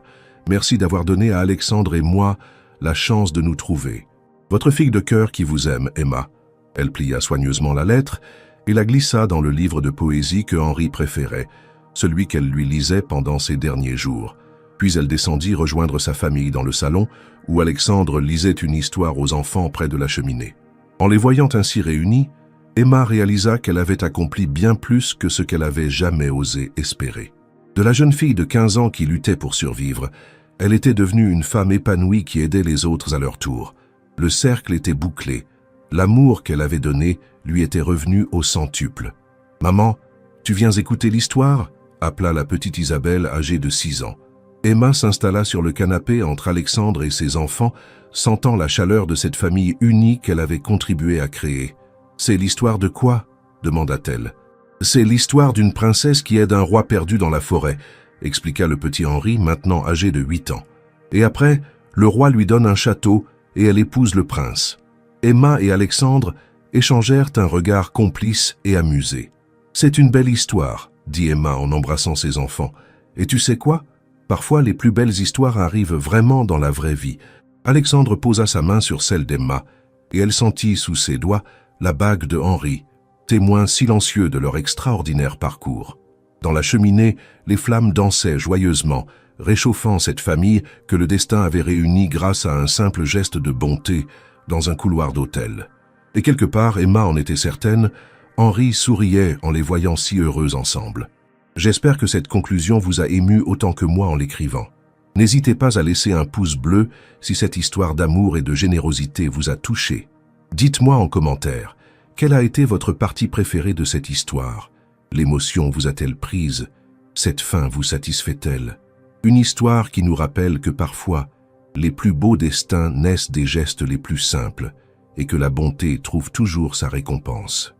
Merci d'avoir donné à Alexandre et moi la chance de nous trouver. Votre fille de cœur qui vous aime, Emma. Elle plia soigneusement la lettre et la glissa dans le livre de poésie que Henri préférait, celui qu'elle lui lisait pendant ses derniers jours. Puis elle descendit rejoindre sa famille dans le salon où Alexandre lisait une histoire aux enfants près de la cheminée. En les voyant ainsi réunis, Emma réalisa qu'elle avait accompli bien plus que ce qu'elle avait jamais osé espérer. De la jeune fille de 15 ans qui luttait pour survivre, elle était devenue une femme épanouie qui aidait les autres à leur tour. Le cercle était bouclé. L'amour qu'elle avait donné lui était revenu au centuple. « Maman, tu viens écouter l'histoire ?» appela la petite Isabelle âgée de 6 ans. Emma s'installa sur le canapé entre Alexandre et ses enfants, sentant la chaleur de cette famille unie qu'elle avait contribué à créer. « C'est l'histoire de quoi ?» demanda-t-elle. « C'est l'histoire d'une princesse qui aide un roi perdu dans la forêt », expliqua le petit Henri, maintenant âgé de 8 ans. « Et après, le roi lui donne un château et elle épouse le prince. » Emma et Alexandre échangèrent un regard complice et amusé. « C'est une belle histoire », dit Emma en embrassant ses enfants. « Et tu sais quoi ? Parfois, les plus belles histoires arrivent vraiment dans la vraie vie. » Alexandre posa sa main sur celle d'Emma, et elle sentit sous ses doigts la bague de Henri, témoin silencieux de leur extraordinaire parcours. Dans la cheminée, les flammes dansaient joyeusement, réchauffant cette famille que le destin avait réunie grâce à un simple geste de bonté dans un couloir d'hôtel. Et quelque part, Emma en était certaine, Henri souriait en les voyant si heureux ensemble. J'espère que cette conclusion vous a ému autant que moi en l'écrivant. N'hésitez pas à laisser un pouce bleu si cette histoire d'amour et de générosité vous a touché. Dites-moi en commentaire, quelle a été votre partie préférée de cette histoire? L'émotion vous a-t-elle prise? Cette fin vous satisfait-elle? Une histoire qui nous rappelle que parfois, les plus beaux destins naissent des gestes les plus simples et que la bonté trouve toujours sa récompense.